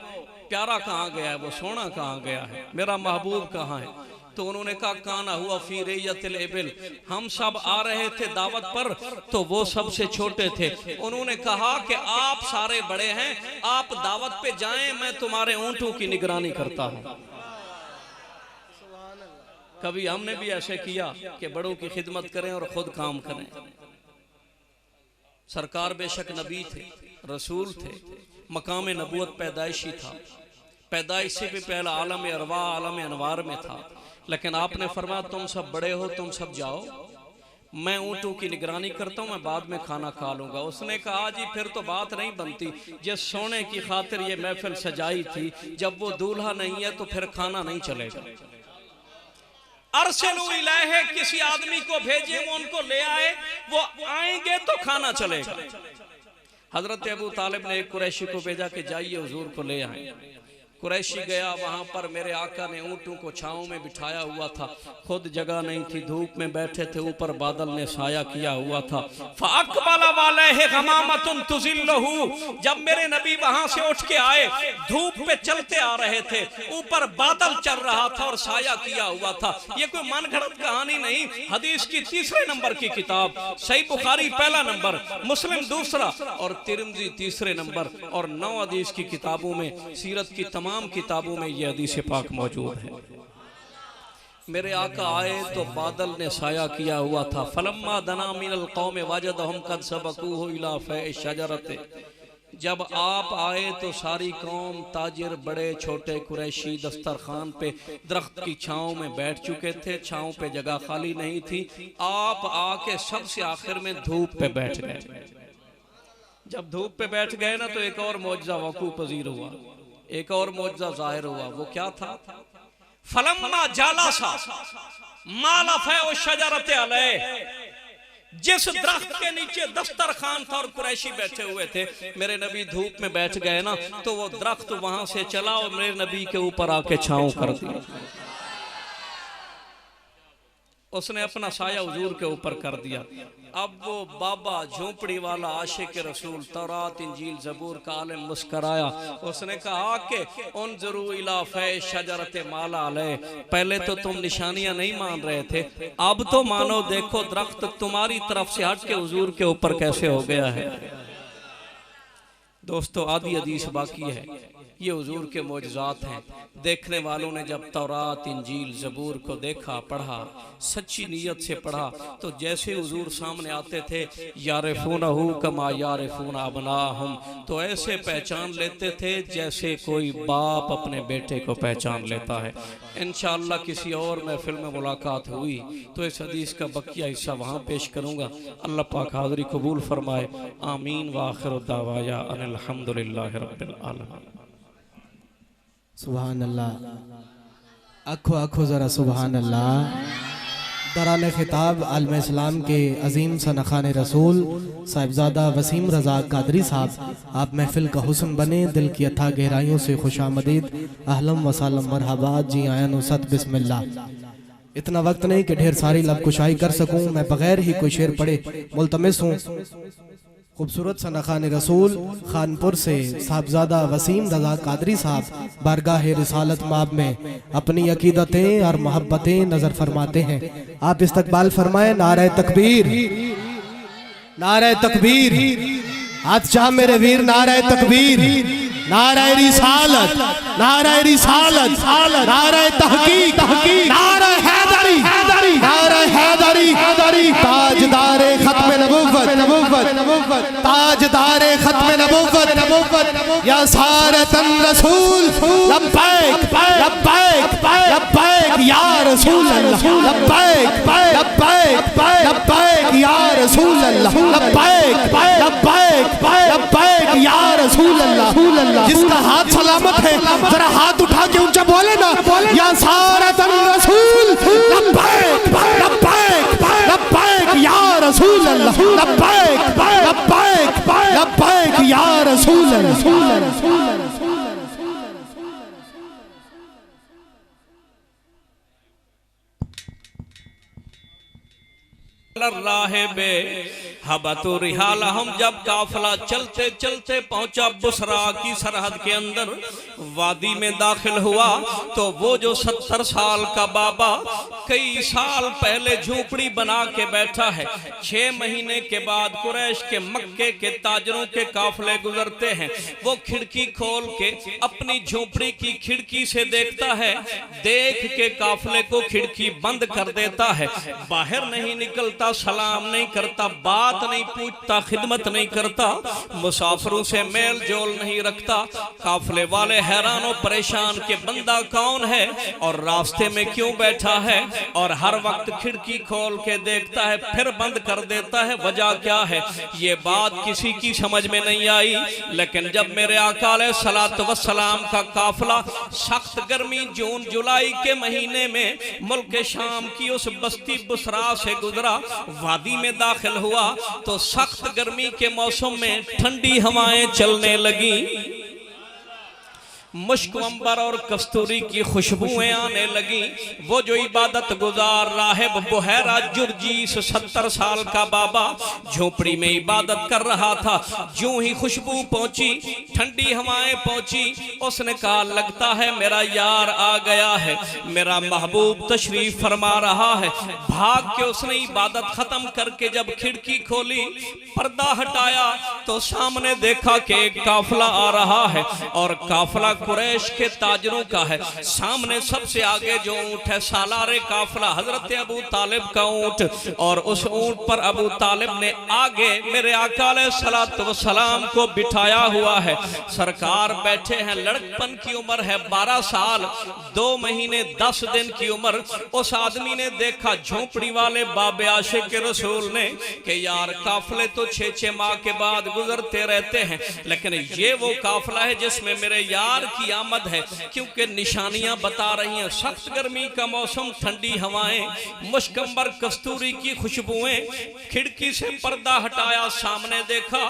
प्यारा कहाँ गया है, वो सोना कहाँ गया है, मेरा महबूब कहाँ है? तो उन्होंने कहा काना हुआ फी रेयतिल इबिल, हम सब आ रहे थे दावत पर तो वो सबसे छोटे थे। उन्होंने कहा कि आप सारे बड़े हैं, आप दावत पे जाएं, मैं तुम्हारे ऊंटों की निगरानी करता हूं। कभी हमने भी ऐसे किया कि बड़ों की खिदमत करें और खुद काम करें। सरकार बेशक नबी थे, रसूल थे, मकाम नबूवत पैदाइशी था, पैदाइश से भी पहला आलम अरवा आलम अनवार में था, लेकिन आपने फरमाया तुम सब बड़े हो, तुम सब जाओ, मैं ऊँटों की निगरानी करता हूँ, मैं बाद में खाना खा लूंगा। उसने कहा जी फिर तो बात नहीं बनती, जिस सोने की खातिर ये महफिल सजाई थी, जब वो दूल्हा नहीं है तो फिर खाना नहीं चलेगा। अरसलू इलैहि, किसी आदमी को भेजे, वो उनको ले आए, वो आएंगे तो खाना चलेगा। हजरत अबू तालिब ने एक कुरैशी को भेजा कि जाइए हुजूर को ले आए। कुरैशी गया, वहां पर मेरे आका ने ऊँटों को छांव में बिठाया हुआ था, खुद जगह नहीं थी, धूप में बैठे थे, ऊपर बादल ने साया किया हुआ था। फ़अक़बल अलैहि ग़मामतुन तुज़िल्लुहु, जब मेरे नबी वहां से उठ के आए, धूप पे चलते आ रहे थे, ऊपर बादल चल रहा था और साया किया हुआ था। ये कोई मनगढ़ंत कहानी नहीं, हदीस की 3 नंबर की किताब, सही बुखारी पहला नंबर, मुस्लिम दूसरा और तिरमिज़ी 3 नंबर, और 9 हदीस की किताबों में, सीरत की तमाम किताबों में ये हदीस पाक मौजूद है। मेरे आका आए तो बादल ने साया किया हुआ था। फलम्मा दना मिनल कौम वजदहुम कद सबकूहु इला फ़ै शजरते, जब आप आए तो सारी कौम, ताजिर बड़े छोटे कुरैशी दस्तरखान पे दरख्त की छांव में बैठ चुके थे, छांव पे जगह खाली नहीं थी। आप आके सबसे आखिर में धूप पे बैठ गए। जब धूप पे बैठ गए ना तो एक और मौजज़ा वक़ू पजीर हुआ, एक और मौजज़ा जाहिर हुआ। वो क्या था? फलम्मा जालसा माला फ़ै शजरते अलैहि, जिस दरख्त के नीचे दस्तरखान था और कुरैशी बैठे हुए थे, मेरे नबी धूप में बैठ गए ना तो वो दरख्त वहां से चला और मेरे नबी के ऊपर आके छांव कर दिया। उसने अपना साया हुजूर के ऊपर कर दिया। अब वो बाबा झोंपड़ी वाला आशिक रसूल, तौरात इंजील ज़बूर का आलिम मुस्कराया। उसने कहा कि उन्ज़ुरू इला फ़ै शजरते माला अलैहि, पहले तो तुम निशानियां नहीं मान रहे थे, अब तो मानो, देखो दरख्त तुम्हारी तरफ से हट के हुजूर के ऊपर कैसे हो गया है। दोस्तों आधी हदीस बाकी है, ये हुजूर के मौजज़ात हैं। देखने वालों ने जब तौरात, इंजील, ज़बूर को देखा, पढ़ा, सच्ची नीयत से पढ़ा, तो जैसे हुजूर सामने आते थे, यारिफूनहू कमा यारिफून अबनाहुम, तो ऐसे पहचान लेते थे जैसे कोई बाप अपने बेटे को पहचान लेता है। इंशाअल्लाह किसी और महफिल में मुलाकात हुई तो इस हदीस का बकिया हिस्सा वहाँ पेश करूँगा। अल्लाह पाक हाज़री कबूल फरमाए। आमीन व आखिर दावाया अनिल हम्दुलिल्लाहि रब्बिल आलमीन। सुभान अल्लाह। आखो आखो ज़रा सुभान अल्लाह। दरान खिताब आलम इस्लाम के अजीम सनखान रसूल साहिबजादा वसीम रज़ा कादरी साहब, आप महफिल का हुस्न बने, दिल की अथा गहराइयों से खुशामदीद, अहलम वसालम मरहबा, जी आयन उसत बिस्मिल्लाह। इतना वक्त नहीं कि ढेर सारी लब कुशाई कर सकूं, मैं बगैर ही कोई शेर पढ़े मुल्तमिस हूँ। खूबसूरत सनखान रसूल खानपुर से साहबजादा वसीम रज़ा कादरी साहब बारगाह रिसालत माब में अपनी अकीदतें और मोहब्बतें नजर फरमाते हैं। आप इस्तकबाल फरमाएं। नारे तकबीर, नारे तकबीर, हाथ चाह मेरे वीर, नारे तकबीर, नारे रिसालत, नारे रिसालत, नारे तहकीक, नारे हैदरी, नारे हैदरी, ताजदारे खत्म नबुव्वत, ताजदारे खत्म नबुव्वत, या सारतन रसूल, लब्बैक लब्बैक लब्बैक या रसूल अल्लाह, लब्बैक लब्बैक लब्बैक या रसूल अल्लाह, लब्बैक लब्बैक लब्बैक या रसूल अल्लाह। जिसका हाथ सलामत है जरा हाथ उठा के ऊंचा बोले ना, या सारतन रसूल, लब्बैक लब्बैक लब्बैक या रसूल अल्लाह, लब्बैक लब्बैक लब्बैक या रसूल अल्लाह। राहिबे हबतु रिहाला, हम जब काफिला चलते चलते पहुंचा बुसरा की सरहद के अंदर, वादी में दाखिल हुआ तो वो जो 70 साल का बाबा कई साल पहले झोपड़ी बना के बैठा है, 6 महीने के बाद कुरैश के मक्के के ताजरों के काफिले गुजरते हैं, वो खिड़की खोल के अपनी झोपड़ी की खिड़की से देखता है, देख के काफिले को खिड़की बंद कर देता है, बाहर नहीं निकलता, सलाम नहीं करता, बात नहीं पूछता, खिदमत नहीं करता, मुसाफिरों से मेल जोल नहीं रखता। काफिले वाले हैरान और परेशान के बंदा कौन है और रास्ते में क्यों बैठा है, और हर वक्त खिड़की खोल के देखता है फिर बंद कर देता है, वजह क्या है? ये बात किसी की समझ में नहीं आई। लेकिन जब मेरे आका अलैहिस्सलातु वस्सलाम का काफिला सख्त गर्मी जून जुलाई के महीने में मुल्क शाम की उस बस्ती बुसरा से गुजरा, वादी में दाखिल हुआ तो सख्त गर्मी के मौसम में ठंडी हवाएं चलने लगी, मुश्क अंबर और कस्तूरी की खुशबुएं आने लगी। वो जो इबादत गुजार राहिब बुहैरा जुर्जीस 70 साल का बाबा झोपड़ी में इबादत कर रहा था, जो ही खुशबू पहुंची, ठंडी हवाएं पहुंची, उसने कहा लगता है मेरा यार आ गया है, मेरा महबूब तशरीफ फरमा रहा है। भाग के उसने इबादत खत्म करके जब खिड़की खोली, पर्दा हटाया तो सामने देखा कि एक काफिला आ रहा है और काफिला कुरैश के ताजरों का है। सामने सबसे आगे जो ऊंट है सालारे काफिला हजरत अबू तालिब का ऊंट, और उस ऊंट पर अबू तालिब ने आगे मेरे आका अलैहिस्सलातु वस्सलाम को बिठाया हुआ है। सरकार बैठे हैं, लड़कपन की उम्र है 12 साल 2 महीने 10 दिन की उम्र। उस आदमी ने देखा झोपड़ी वाले बाबे आशिक के रसूल ने कि यार काफिले तो 6-6 माह के बाद गुजरते रहते हैं, लेकिन ये वो काफिला है जिसमें मेरे यार की आमद है, क्योंकि निशानियां बता रही हैं। सख्त गर्मी का मौसम, ठंडी हवाएं, मुश्कंबर कस्तूरी की खुशबुएं। खिड़की से पर्दा हटाया, सामने देखा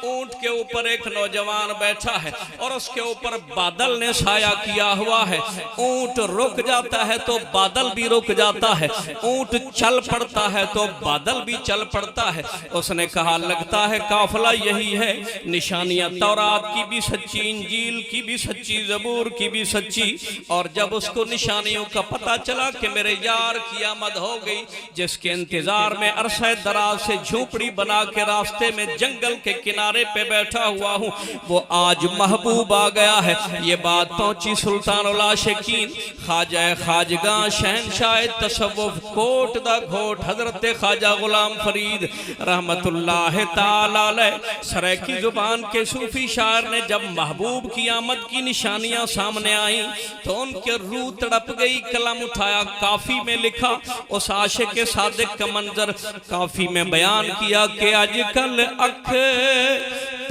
ऊंट के ऊपर एक नौजवान बैठा है और उसके ऊपर बादल ने साया किया हुआ है। ऊंट रुक जाता है तो बादल भी रुक जाता है, ऊंट चल पड़ता है तो बादल भी चल पड़ता है। उसने कहा लगता है काफिला यही है। निशानियां तौरात की भी सच्ची, इंजील की भी सच्ची सच्ची, ज़बूर की भी सच्ची। और जब उसको निशानियों का पता चला कि मेरे यार की आमद हो गई, जिसके इंतजार में अरसे दराज से झोपड़ी बना के रास्ते में जंगल के किनारे पे बैठा हुआ हूँ, वो आज महबूब आ गया है। ये बात पहुंची सुल्तानुल आशिकीन, ख्वाजा खाजगा, शहनशाह तसव्वुफ, कोट दा घोट हजरत ख्वाजा गुलाम फरीद रहमतुल्लाह ताला अलैह सराकी जुबान के सूफी शायर ने जब महबूब की आमद की निशानियां सामने आई तो उनके रूह तड़प गई। कलम उठाया, काफी में लिखा, उस आशिक के सादिक का मंजर काफी में बयान किया कि आजकल अख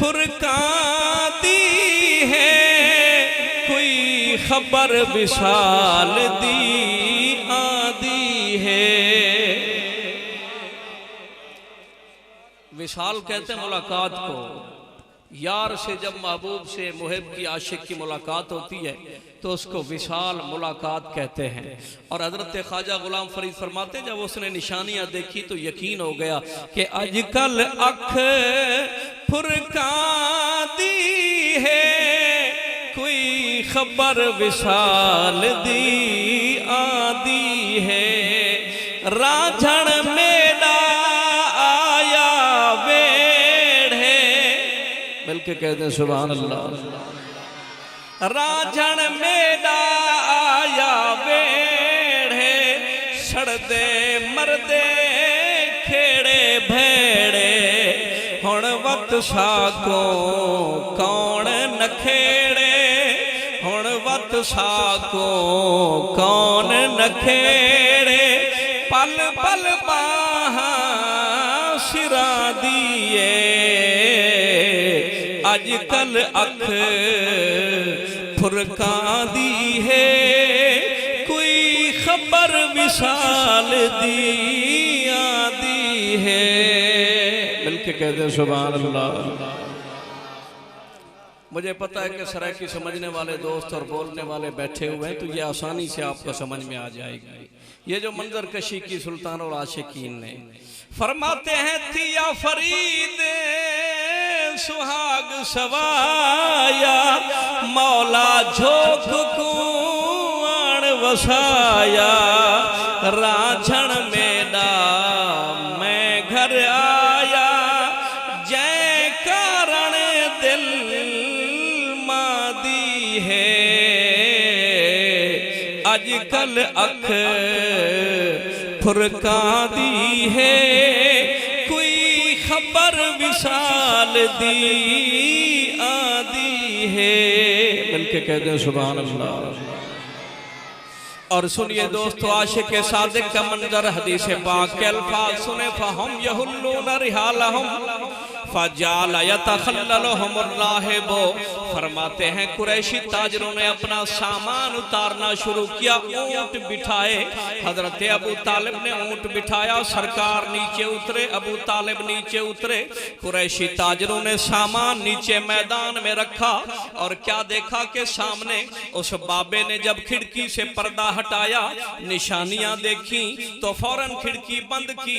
फुरकाती है, कोई खबर विशाल दी आदि है। विशाल कहते हैं मुलाकात को। यार से जब महबूब से, मुहिब की, आशिक की मुलाकात होती है तो उसको विशाल मुलाकात कहते हैं। और हजरत ख्वाजा गुलाम फरीद फरमाते जब उसने निशानियां देखी तो यकीन हो गया कि आजकल अख फुरकाती है, कोई खबर विशाल दी आदि है। राझण मेला आया वेढ़े, मिलके कहते हैं सुभान अल्लाह। राझण मेला आया वेढ़े, सड़दे मरदे खेड़े भेड़े, हुण वत साको कौन नखेड़े, हुण वत साको कौन नखेड़े, पल पल बाहा सिरा दिए, आजकल अख फुरका दी है, कोई खबर विशाल दी आदि है। मिलके कहते सुभान अल्लाह। मुझे पता है कि सराकी समझने वाले दोस्त और बोलने वाले बैठे हुए हैं तो ये आसानी से आपको समझ में आ जाएगी। ये जो मंजर कशी की सुल्तानुल आशिकीन ने फरमाते हैं, थिया फरीद सुहाग सवाया, मौला झोंक कुआन वसाया, राझण मेला मैं घर आया, जय कारण दिल मादी है, आजकल अख फुरका दी है, कोई खबर विशाल दी आदि है। मिलके कहते हैं सुभान अल्लाह। और सुनिए दोस्तों, आशिक के सादिक का मंजर, हदीस पाक के अल्फाज सुने, फहम यहुल्लून रिहालहुम फजाल यतखल्ललहुम राहिबो। फरमाते हैं कुरैशी ताजरों ने अपना सामान उतारना शुरू किया, ऊंट बिठाए। हजरत अबू तालिब ने ऊंट बिठाया, सरकार नीचे उतरे, अबू तालिब नीचे उतरे। कुरैशी ताजरों ने सामान नीचे मैदान में रखा और क्या देखा कि सामने उस बाबे ने जब खिड़की से पर्दा हटाया, निशानियां देखी तो फौरन खिड़की बंद की,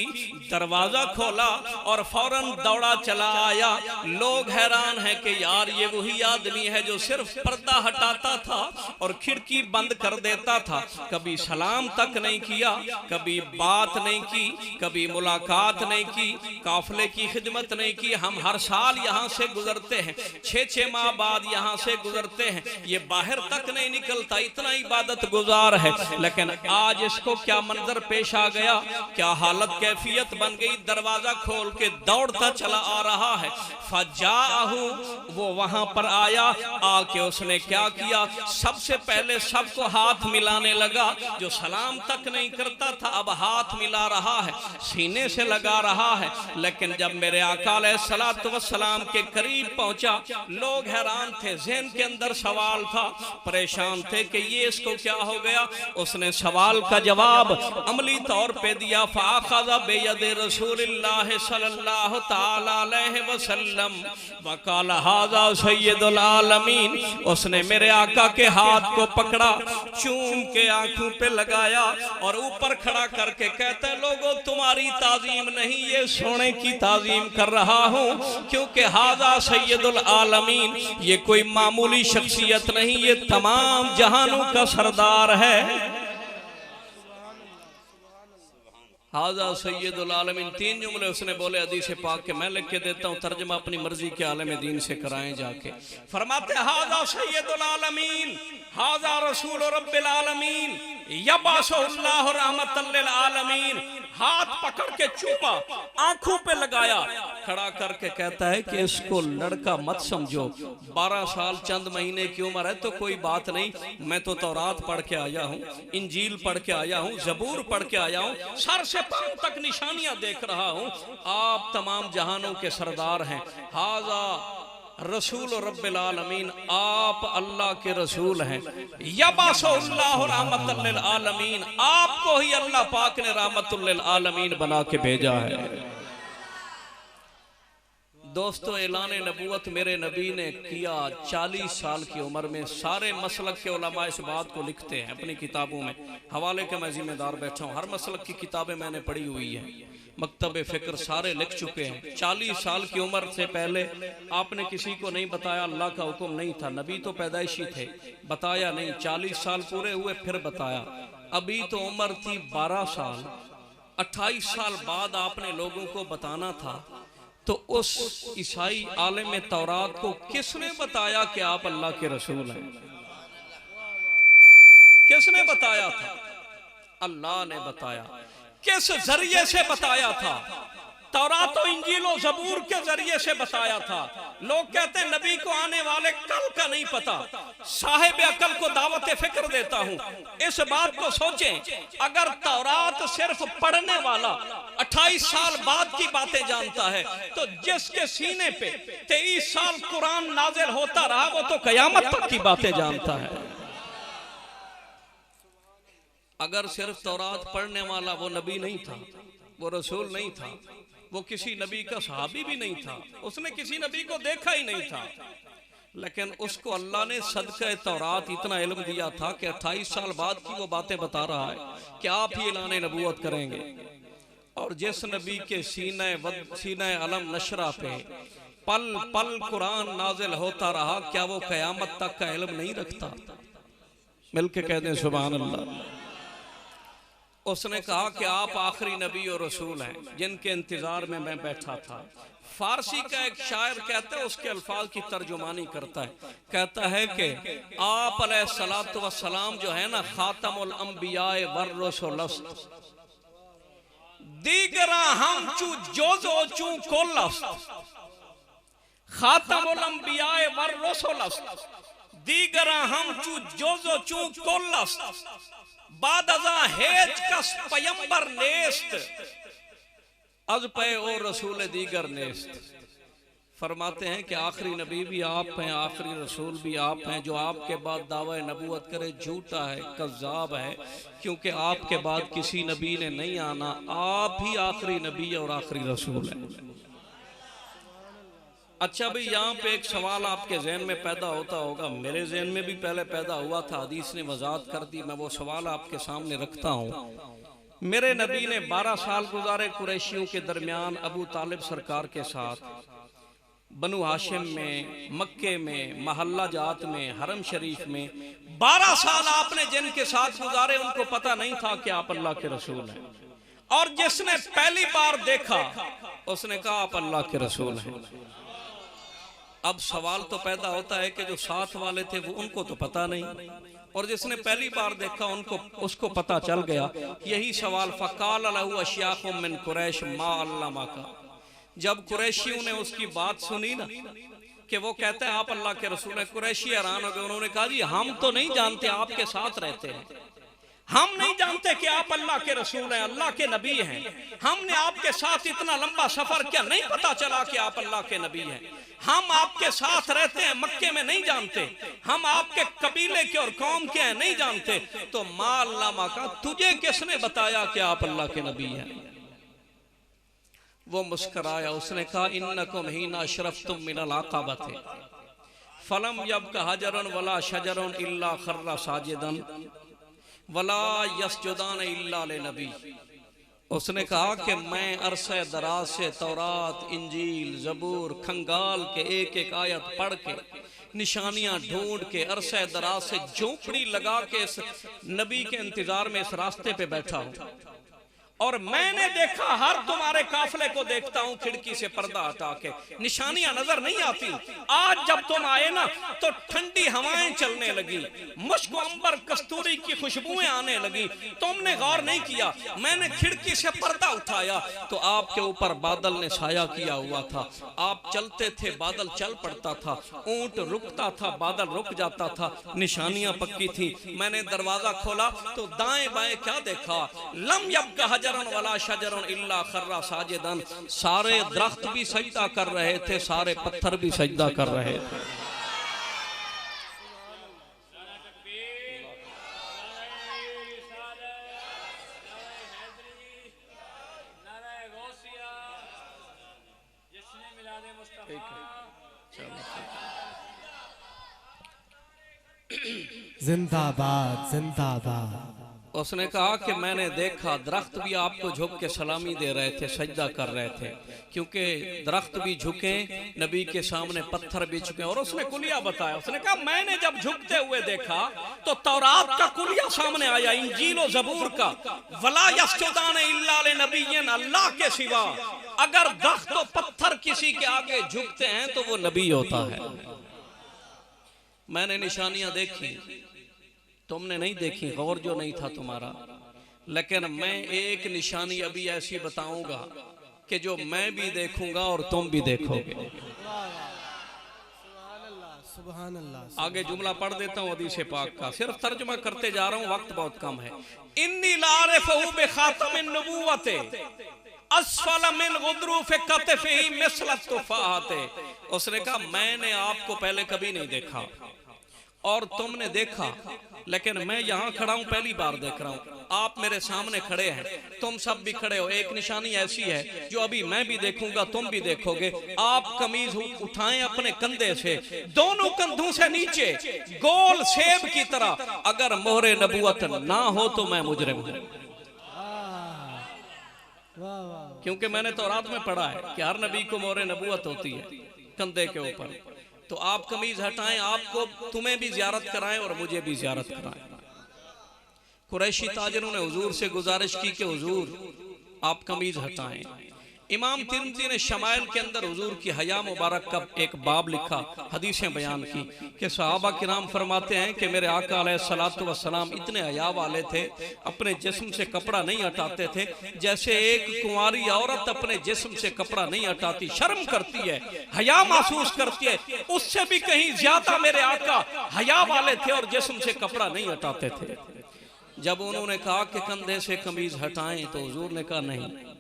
दरवाजा खोला और फौरन दौड़ा चला आया। लोग हैरान हैं कि यार ये वही आदमी है जो सिर्फ पर्दा हटाता था और खिड़की बंद कर देता था, कभी सलाम तक नहीं किया, कभी बात नहीं की, कभी मुलाकात नहीं की, काफले की खिदमत नहीं की। हम हर साल यहाँ से गुजरते हैं, 6-6 माह बाद यहाँ से गुजरते हैं, ये बाहर तक नहीं निकलता, इतना इबादत गुजार है। लेकिन आज इसको क्या मंजर पेश आ गया, क्या हालत कैफियत बन गई, दरवाजा खोल के दौड़ता चला आ रहा है। फजाहू, वो वहां पर आया, आके उसने क्या किया, सबसे पहले सबको हाथ मिलाने लगा। जो सलाम तक नहीं करता था अब हाथ मिला रहा है, सीने से लगा रहा है। लेकिन जब मेरे आका अलैहिस्सलातु वस्सलाम के करीब पहुंचा, लोग हैरान थे, ज़हन के अंदर सवाल था, परेशान थे कि ये इसको क्या हो गया। उसने सवाल का जवाब अमली तौर पे दिया। फ़ाख़ज़ बियद रसूलिल्लाह सल्लल्लाहु तआला अलैहि वसल्लम वक़ाल हाज़ा सय्यदुल आलमीन। उसने मेरे आका के हाथ को पकड़ा, चूम के आंखों पे लगाया और ऊपर खड़ा करके कहता है, लोगों तुम्हारी ताजीम नहीं, ये सोने की ताजीम कर रहा हूँ, क्योंकि हाजा सैयदुल आलमीन, ये कोई मामूली शख्सियत नहीं, ये तमाम जहानों का सरदार है। हाजा सैयदुल आलमीन, 3 जुमले उसने बोले हदीस पाक के, मैं लिख के देता हूँ, तर्जमा अपनी मर्जी के आलम दीन से कराएं जाके। फरमाते हाजा सैयदुल आलमीन, हाजा रसूल रब्बिल आलमीन, यबासुल्लाह रहमतल लिल आलमीन। हाथ पकड़ के चूमा, आंखों पे लगाया, खड़ा करके कहता है कि इसको लड़का मत समझो, 12 साल चंद महीने की उम्र है तो कोई बात नहीं, मैं तो तौरात पढ़ के आया हूँ, इंजील पढ़ के आया हूँ, जबूर पढ़ के आया हूँ, सर से पांव तक निशानियां देख रहा हूँ, आप तमाम जहानों के सरदार हैं। हाजा रसूल रब्बिल आलमीन, आप अल्लाह के रसूल हैं। यबासुल्लाह रहमतल लिल आलमीन, आपको ही अल्लाह पाक ने रहमतुल लिल आलमीन बना के भेजा है। दोस्तों, ऐलान नबूवत मेरे नबी ने किया 40 साल की उम्र में। सारे मसलक के उलमा इस बात को लिखते हैं अपनी किताबों में, हवाले के मैं जिम्मेदार बैठा हूँ, हर मसलक की किताबें मैंने पढ़ी हुई है, मकतब फ़िक्र सारे लिख चुके हैं। 40 साल की उम्र से पहले आपने किसी को नहीं बताया, अल्लाह का हुक्म नहीं था, नबी तो पैदाइशी थे, बताया नहीं, 40 साल पूरे हुए फिर बताया। अभी तो उम्र थी 12 साल, 28 साल बाद आपने लोगों को बताना था, तो उस ईसाई आलिम तौरात को किसने बताया कि आप अल्लाह के रसूल हैं? किसने बताया था? अल्लाह ने बताया। किस जरिए से बताया था? तौरात और इंजील और जबूर के जरिए से बताया था। लोग कहते हैं नबी को आने वाले कल का नहीं पता। साहिब अकल को दावत फिक्र देता हूं, इस बात को सोचें, अगर तौरात सिर्फ पढ़ने वाला 28 साल बाद की बातें जानता है, तो जिसके सीने पे 23 साल कुरान नाजिल होता रहा, वो तो कयामत तक की बातें जानता है। अगर सिर्फ तौरात पढ़ने वाला वो नबी नहीं था, वो रसूल नहीं था, वो किसी नबी का सहाबी भी नहीं था, उसने किसी नबी को देखा ही नहीं था, लेकिन उसको अल्लाह ने सदक़े तौरात इतना इल्म दिया था कि 28 साल बाद की वो बातें बता रहा है कि आप ही ऐलान नबूवत करेंगे। और जिस नबी के सीने अलम नशरा पे पल पल कुरान नाजिल होता रहा, क्या वो कयामत तक का इल्म नहीं रखता? मिलके कह दें सुभान अल्लाह। उसने कहा कि आप आखिरी नबी और रसूल हैं जिनके इंतजार में मैं बैठा था। फारसी का एक शायर कहता है, उसके अल्फाज की तर्जुमानी करता है, कहता है कि आप अलैहिस्सलातु वस्सलाम जो है ना, खातमुल अंबियाए वर रसूलस्त, दीगरा हम चू जोजो चू कोलस्त, खातमुल अंबियाए वर रसूलस्त, दीगरा हम चू जोजो चू कोलस्त, बादजा हेज कस पयंबर नेस्त, अज पे ओ रसूल दीगर नेस्त। फरमाते हैं कि आखिरी नबी भी आप हैं, आखिरी रसूल भी आप हैं, जो आपके बाद दावा नबूवत करे झूठा है, कज़्ज़ाब है, क्योंकि आपके बाद किसी नबी ने नहीं आना, आप ही आखिरी नबी और आखिरी रसूल हैं। अच्छा भाई, यहाँ पे एक सवाल आपके जहन में पैदा होता होगा, मेरे जहन में भी पहले पैदा हुआ था, हदीस ने वजाहत कर दी, मैं वो सवाल आपके सामने रखता हूँ। मेरे नबी ने 12 साल गुजारे कुरैशियों के दरमियान अबू तालिब सरकार के साथ, बनु हाशिम में, मक्के में, महल्ला जात में, हरम शरीफ में 12 साल आपने जिनके साथ गुजारे, उनको पता नहीं था कि आप अल्लाह के रसूल हैं। और जिसने पहली बार देखा उसने कहा आप अल्लाह के रसूल हैं। अब सवाल तो पैदा होता है कि जो साथ वाले थे वो उनको तो पता नहीं, और जिसने पहली बार देखा उसको पता चल गया। यही सवाल फ़क़ाल लहू अश्याख़ुम मिन कुरैश मा अल्लमा का, जब कुरैशियों ने उसकी बात सुनी ना कि वो कहते हैं आप अल्लाह के रसूल हैं, कुरैशी हैरान हो गए। उन्होंने कहा जी हम तो नहीं जानते, आपके साथ रहते हैं, हम नहीं जानते कि आप अल्लाह के रसूल हैं, अल्लाह के नबी हैं। हमने आपके साथ इतना लंबा सफर किया, नहीं पता चला कि आप अल्लाह के नबी हैं। हम आपके साथ रहते हैं, मक्के में नहीं जानते, हम आपके कबीले के और कौम के हैं, नहीं जानते, तो माल्लामा का तुझे किसने बताया कि आप अल्लाह के नबी हैं? वो मुस्कुराया, उसने कहा इन्नकुम हीना अशरफ्तुम मिनल आक़बा थे फलम यब्का हजरन वला शजरन इल्ला खर्रा साजिदन वला यस्जुदान इल्ला लिनबी। उसने कहा कि मैं अरसे दराज से तौरात, इंजील, जबूर खंगाल के एक एक आयत पढ़ के, निशानियां ढूंढ के, अरसे दराज से झोंपड़ी लगा के इस नबी के इंतजार में इस रास्ते पे बैठा हूं, और मैंने देखा हर तुम्हारे काफिले को देखता हूं खिड़की से पर्दा हटा के, निशानियां नजर नहीं आती। आज जब तुम आए ना तो ठंडी हवाएं चलने लगी, मुश्क अंबर कस्तूरी की खुशबुएं आने लगी। तुमने गौर नहीं किया, मैंने खिड़की से पर्दा उठाया तो आपके ऊपर बादल ने साया किया हुआ था। आप चलते थे, बादल चल पड़ता था, ऊंट रुकता था, बादल रुक जाता था, निशानियां पक्की थी। मैंने दरवाजा खोला तो दाएं बाएं क्या देखा, लम यब्का हजरन वला शजरन इल्ला खर्रा साजिदन। सारे दरख्त भी सजदा कर रहे थे, सारे पत्थर भी सजदा कर रहे थे। जिंदाबाद जिंदाबाद। उसने कहा कि मैंने देखा दरख्त भी आपको झुक के सलामी दे रहे थे, सजदा कर रहे थे, क्योंकि दरख्त भी झुके, नबी के सामने पत्थर भी झुके। और उसने कुलिया बताया, उसने कहा मैंने जब झुकते हुए देखा तो तौरात का कुलिया सामने आया, इंजील और जबूर का, वला यस्जुदान इल्ला लिनबिय्यिन, अल्लाह के सिवा अगर दरख्त और पत्थर किसी के आगे झुकते हैं तो वो नबी होता है। मैंने निशानियां देखी, तुमने नहीं देखी, गौर जो नहीं था तुम्हारा, लेकिन मैं एक निशानी अभी ऐसी बताऊंगा कि जो मैं भी देखूंगा और तुम भी देखोगे। सुभान अल्लाह। आगे जुमला पढ़ देता हूँ हदीस पाक का, सिर्फ तर्जुमा करते जा रहा हूँ, वक्त बहुत कम है। इन्नी लारिफहु बिखातमिन नबुव्वते अस्फल मिन गुद्रूफ कतफिही मिस्ल तुफाहते। उसने कहा मैंने आपको पहले कभी नहीं देखा और तुमने देखा, लेकिन मैं यहाँ खड़ा हूँ पहली बार देख रहा हूँ। आप मेरे सामने खड़े हैं, तुम सब भी खड़े हो, एक निशानी ऐसी है जो अभी मैं भी देखूंगा, तुम भी देखोगे। आप कमीज उठाएं अपने कंधे से, दोनों कंधों से नीचे गोल सेब की तरह, अगर मोहरे नबूवत ना हो तो मैं मुजरिम हूँ। क्योंकि मैंने तौरात में पढ़ा है कि हर नबी को मोहरे नबूवत होती है कंधे के ऊपर। तो आप कमीज हटाएं, आपको तुम्हें भी ज़ियारत कराएं और मुझे भी ज़ियारत कराएं। कुरैशी ताजरों ने हुजूर से गुजारिश की कि हुजूर आप कमीज हटाएं। इमाम तिर्मिज़ी ने शमाइल के अंदर हुजूर की हया मुबारक का एक बाब लिखा, हदीसें बयान की कि सहाबा किराम फरमाते हैं कि मेरे आका अलैहिस्सलातु वस्सलाम इतने हया वाले थे, अपने जिस्म से कपड़ा नहीं हटाते थे, जैसे एक कुंवारी औरत अपने जिस्म से कपड़ा नहीं हटाती, शर्म करती है, हया महसूस करती है, उससे भी कहीं ज्यादा मेरे आका हया वाले थे और जिस्म से कपड़ा नहीं हटाते थे। जब उन्होंने कहा कि कंधे से कमीज हटाएं तो हुजूर ने कहा नहीं।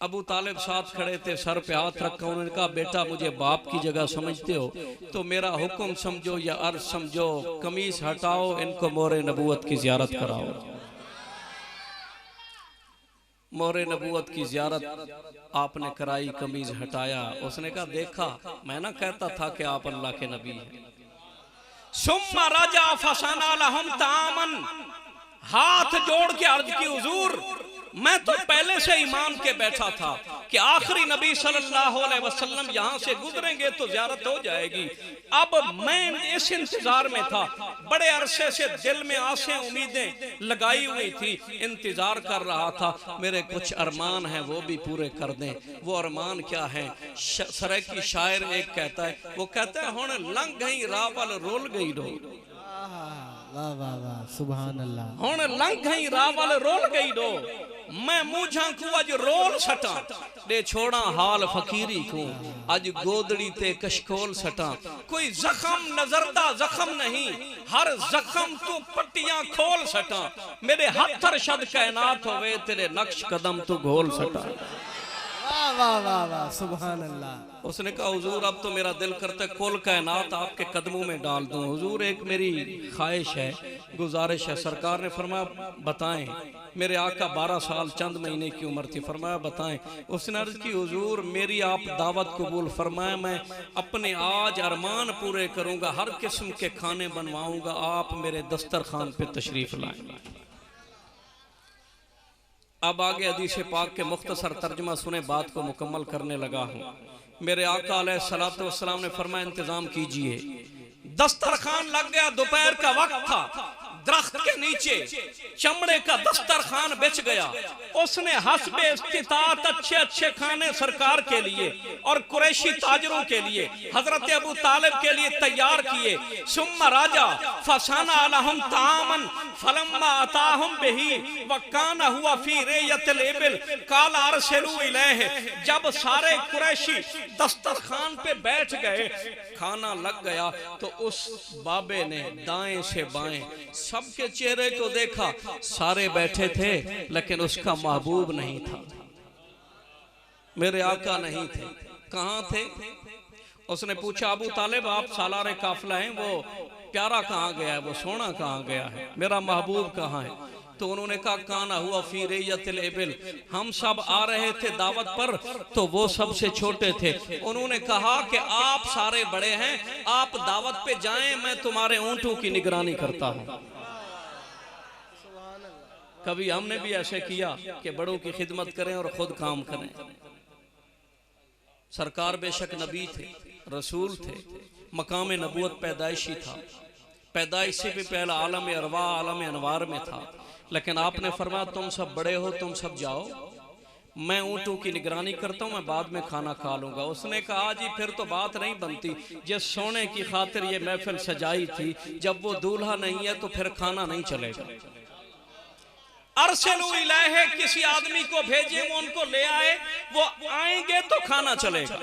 अबू तालिब साथ खड़े थे, सर पे हाथ रखा, उन्होंने कहा बेटा मुझे बाप की जगह समझते हो तो मेरा हुक्म समझो या अर्ज समझो, कमीज हटाओ, इनको मोहरे नबूवत की जियारत कराओ। मोहरे नबूवत की जियारत आपने कराई, कमीज हटाया। उसने कहा देखा, मैं ना कहता था कि आप अल्लाह के नबी हैं। सुम्मा राजा फसाना लहुम तामन, हाथ जोड़ के अर्ज की हुजूर मैं तो पहले से ईमान के बैठा था कि आखिरी नबी सल्लल्लाहु अलैहि वसल्लम यहाँ से गुजरेंगे तो ज़ियारत हो जाएगी। अब मैं इस इंतजार में था, बड़े अरसे से दिल में आसें उम्मीदें लगाई हुई थी, इंतजार कर रहा था। मेरे कुछ अरमान हैं वो भी पूरे कर दें। वो अरमान क्या है? सराइकी शायर एक कहता है, वो कहता है हुण लंघ गई रावल रोल गई रो। वाह वाह वाह, सुभान अल्लाह। हुण लंघ गई रावल रोल गई रो, मैं मुझा को अज रोल सटा, दे छोड़ा हाल फकीरी को अज गोदड़ी ते कशकोल सटा। कोई जख्म नजरदा जख्म नहीं, हर जख्म तू पट्टियां खोल सटा। मेरे हथ अरशद कायनात होवे, तेरे नक्श कदम तू घोल सटा। वाह वाह वाह वाह, सुभान अल्लाह। उसने कहा हुजूर अब तो मेरा दिल करता है कुल कायनात आपके कदमों में डाल दूं। हुजूर एक मेरी ख्वाहिश है, गुजारिश है। सरकार ने फरमाया बताएं। मेरे आका 12 साल चंद महीने की उम्र थी। फरमाया बताएं। उसने अर्ज की हुजूर मेरी आप दावत कबूल फरमाए, मैं अपने आज अरमान पूरे करूंगा, हर किस्म के खाने बनवाऊंगा, आप मेरे दस्तरखान पे तशरीफ लाएं। अब आगे हदीस पाक के मुख्तसर तर्जुमा सुने, बात को मुकम्मल करने लगा हूँ। मेरे आका अलैहिस्सलातु वस्सलाम ने फरमाया इंतजाम कीजिए। दस्तरखान लग गया, दोपहर का वक्त था, दरख्त के नीचे चमड़े का दस्तरखान बिछ गया। उसने हस्बे इस्तिताअत अच्छे अच्छे खाने सरकार के लिए और कुरैशी ताजरों के लिए, हजरत अबू तालिब के लिए तैयार किए। सुम्मा राजा फसाना अलहुम तामन फलम्मा अताहुम बिही वकाना हुआ फी रेयतिल इबिल काल अरसलू इलैहि। जब सारे कुरैशी दस्तरखान पे बैठ गए, खाना लग गया, तो उस बाबे ने दाएं से बाएं सबके चेहरे को देखा। सारे बैठे थे लेकिन उसका महबूब नहीं था, मेरे आका नहीं थे। कहां थे? उसने पूछा अबू तालिब आप सालारे काफिला हैं, वो प्यारा कहाँ गया है, वो सोना कहाँ गया है, मेरा महबूब कहाँ है? तो उन्होंने कहा काना हुआ फी रेयतिल इबिल। हम सब आ रहे थे दावत पर, तो वो सबसे छोटे थे। उन्होंने कहा कि आप सारे बड़े हैं, आप दावत पे जाएं, मैं तुम्हारे ऊंटों की निगरानी करता हूं। कभी हमने भी ऐसे किया कि बड़ों की खिदमत करें और खुद काम करें। सरकार बेशक नबी थे, रसूल थे, मकाम नबूवत पैदाइशी था, पैदाइश से भी पहला आलम अरवा आलम अनवार में था। लेकिन आपने फरमाया तुम सब बड़े हो, तुम सब जाओ, मैं ऊंटों की निगरानी करता हूं, मैं बाद में खाना खा लूंगा। उसने कहा जी फिर तो बात नहीं बनती, जिस सोने की खातिर ये महफिल सजाई थी, जब वो दूल्हा नहीं है तो फिर खाना नहीं चलेगा। अरसलू इलैहि, किसी आदमी को भेजे, वो उनको ले आए, वो आएंगे तो खाना चलेगा।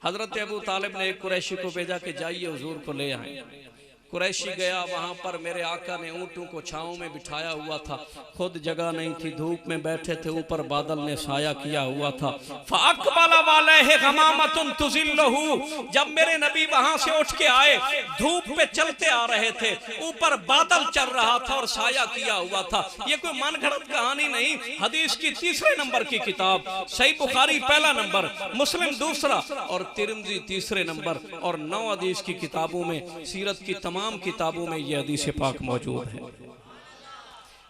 हजरत अबू तालिब ने एक कुरैशी को भेजा कि जाइए हुजूर को ले आए। कुरैशी गया, वहां पर मेरे आका ने ऊंटों को छांव में बिठाया हुआ था, खुद जगह नहीं थी, धूप में बैठे थे, ऊपर बादल ने साया किया हुआ था। फ़अक़बल अलैहि गमामतुन तुज़िल्लुहु, जब मेरे नबी वहां से उठ के आए, धूप पे चलते आ रहे थे, ऊपर बादल चल रहा था और साया किया हुआ था। ये कोई मनगढ़ंत कहानी नहीं, हदीस की तीसरे नंबर की किताब, सही बुखारी पहला नंबर, मुस्लिम दूसरा और तिरमिज़ी तीसरे नंबर, और 9 हदीस की किताबों में, सीरत की तमाम किताबों में यह हदीस पाक मौजूद है।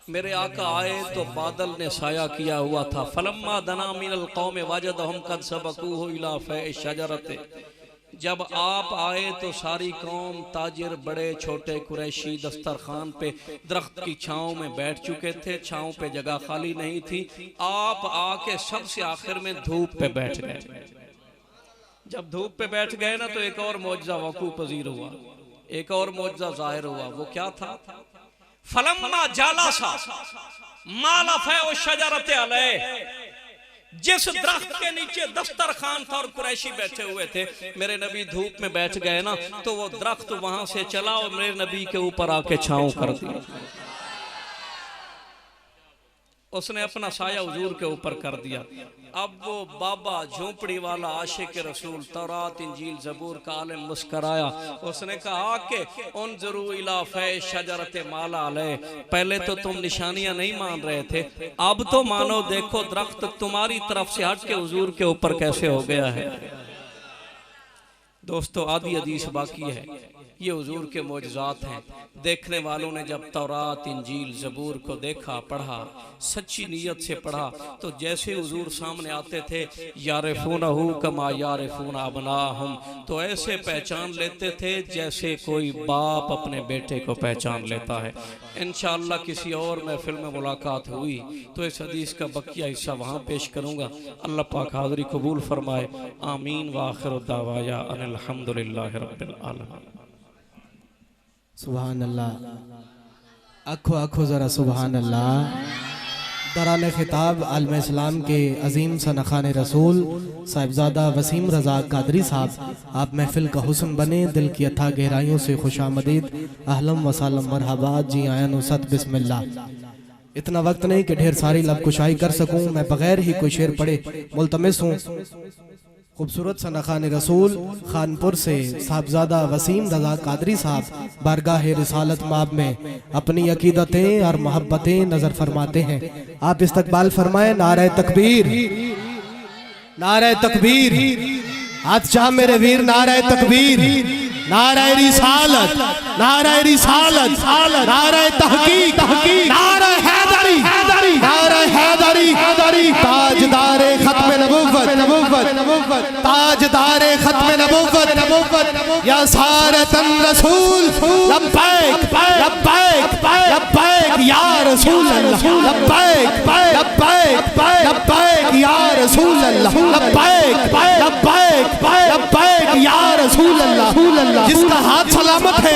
मेरे आका आए तो बादल ने साया किया हुआ था। फलम्मा दना मिनल कौम वजदहुम कद सबकूहु इला फ़ै शजरते, जब आप आए तो सारी कौम, ताजिर बड़े छोटे कुरैशी दस्तरखान पे दरख्त की छांव में बैठ चुके थे, छांव पे जगह खाली नहीं थी। आप आके सबसे आखिर में धूप पे बैठ गए। जब धूप पे बैठ गए ना, तो एक और मौजज़ा वक़ू पजीर हुआ, एक और मौजज़ा जाहिर हुआ। वो क्या था? फलम्मा जालसा माला फ़ै शजरते अलैहि, जिस दरख्त के नीचे दस्तरखान था और कुरैशी बैठे हुए थे, मेरे नबी धूप में बैठ गए ना, तो वो दरख्त वहां से चला और मेरे नबी के ऊपर आके छांव कर दिया। उसने अपना साया हुजूर के ऊपर कर दिया। अब वो बाबा झोंपड़ी वाला आशिक रसूल, तौरात इंजील ज़बूर का आलिम मुस्कराया। उसने कहा कि उन्ज़ुरू इला फ़ै शजरते माला अलैहि, पहले तो तुम निशानियां नहीं मान रहे थे, अब तो मानो, देखो दरख्त तुम्हारी तरफ से हट के हुजूर के ऊपर कैसे हो गया है। दोस्तों आधी हदीस बाकी है, ये हुजूर के मौजज़ात हैं। देखने वालों ने जब तौरात इंजील ज़बूर को देखा, पढ़ा, सच्ची नीयत से पढ़ा, तो जैसे हुजूर सामने आते थे, यारिफूनहु कमा यारिफून अबनाहुम, तो ऐसे पहचान लेते थे जैसे कोई बाप अपने बेटे को पहचान लेता है। इंशाअल्लाह किसी और महफिल में मुलाकात हुई तो इस हदीस का बकिया हिस्सा वहाँ पेश करूँगा। अल्लाह पाक हाज़री कबूल फरमाए। आमीन व आखिरु दावाया अनिल हम्दुलिल्लाहि रब्बिल आलमीन। सुभान अल्लाह। आखो आखो ज़रा सुभान अल्लाह। दरान खिताब आलम इस्लाम के अजीम सनखान रसूल साहिबजादा वसीम रज़ा कादरी साहब, आप महफिल का हुस्न बने, दिल की अथा गहराइयों से खुशामदीद, अहलम वसालम मरहबा, जी आया नुसत बिस्मिल्लाह। इतना वक्त नहीं कि ढेर सारी लब कुशाई कर सकूं, मैं बगैर ही कोई शेर पढ़े मुल्तमिस हूँ। खूबसूरत सा नखान रसूल खानपुर से साहबजादा वसीम रजा कादरी साहब बारगाह रिसालत माब में अपनी अकीदतें और मोहब्बतें नजर फरमाते हैं। आप इस्तकबाल फरमाएं। नारे तकबीर, नारे तकबीर, हाथ चाह मेरे वीर, नारे तकबीर, नारे रिसालत, नारे रिसालत, नारे तहकीक, नारे हैदरी, नारे हैदरी, ताजदारे खत्म नबुव्वत, ताजदारे खत्म नबुव्वत, या सारतन रसूल, लब्बैक लब्बैक लब्बैक या रसूल अल्लाह, लब्बैक लब्बैक लब्बैक या रसूल अल्लाह, लब्बैक लब्बैक लब्बैक या रसूल अल्लाह। जिसका हाथ सलामत है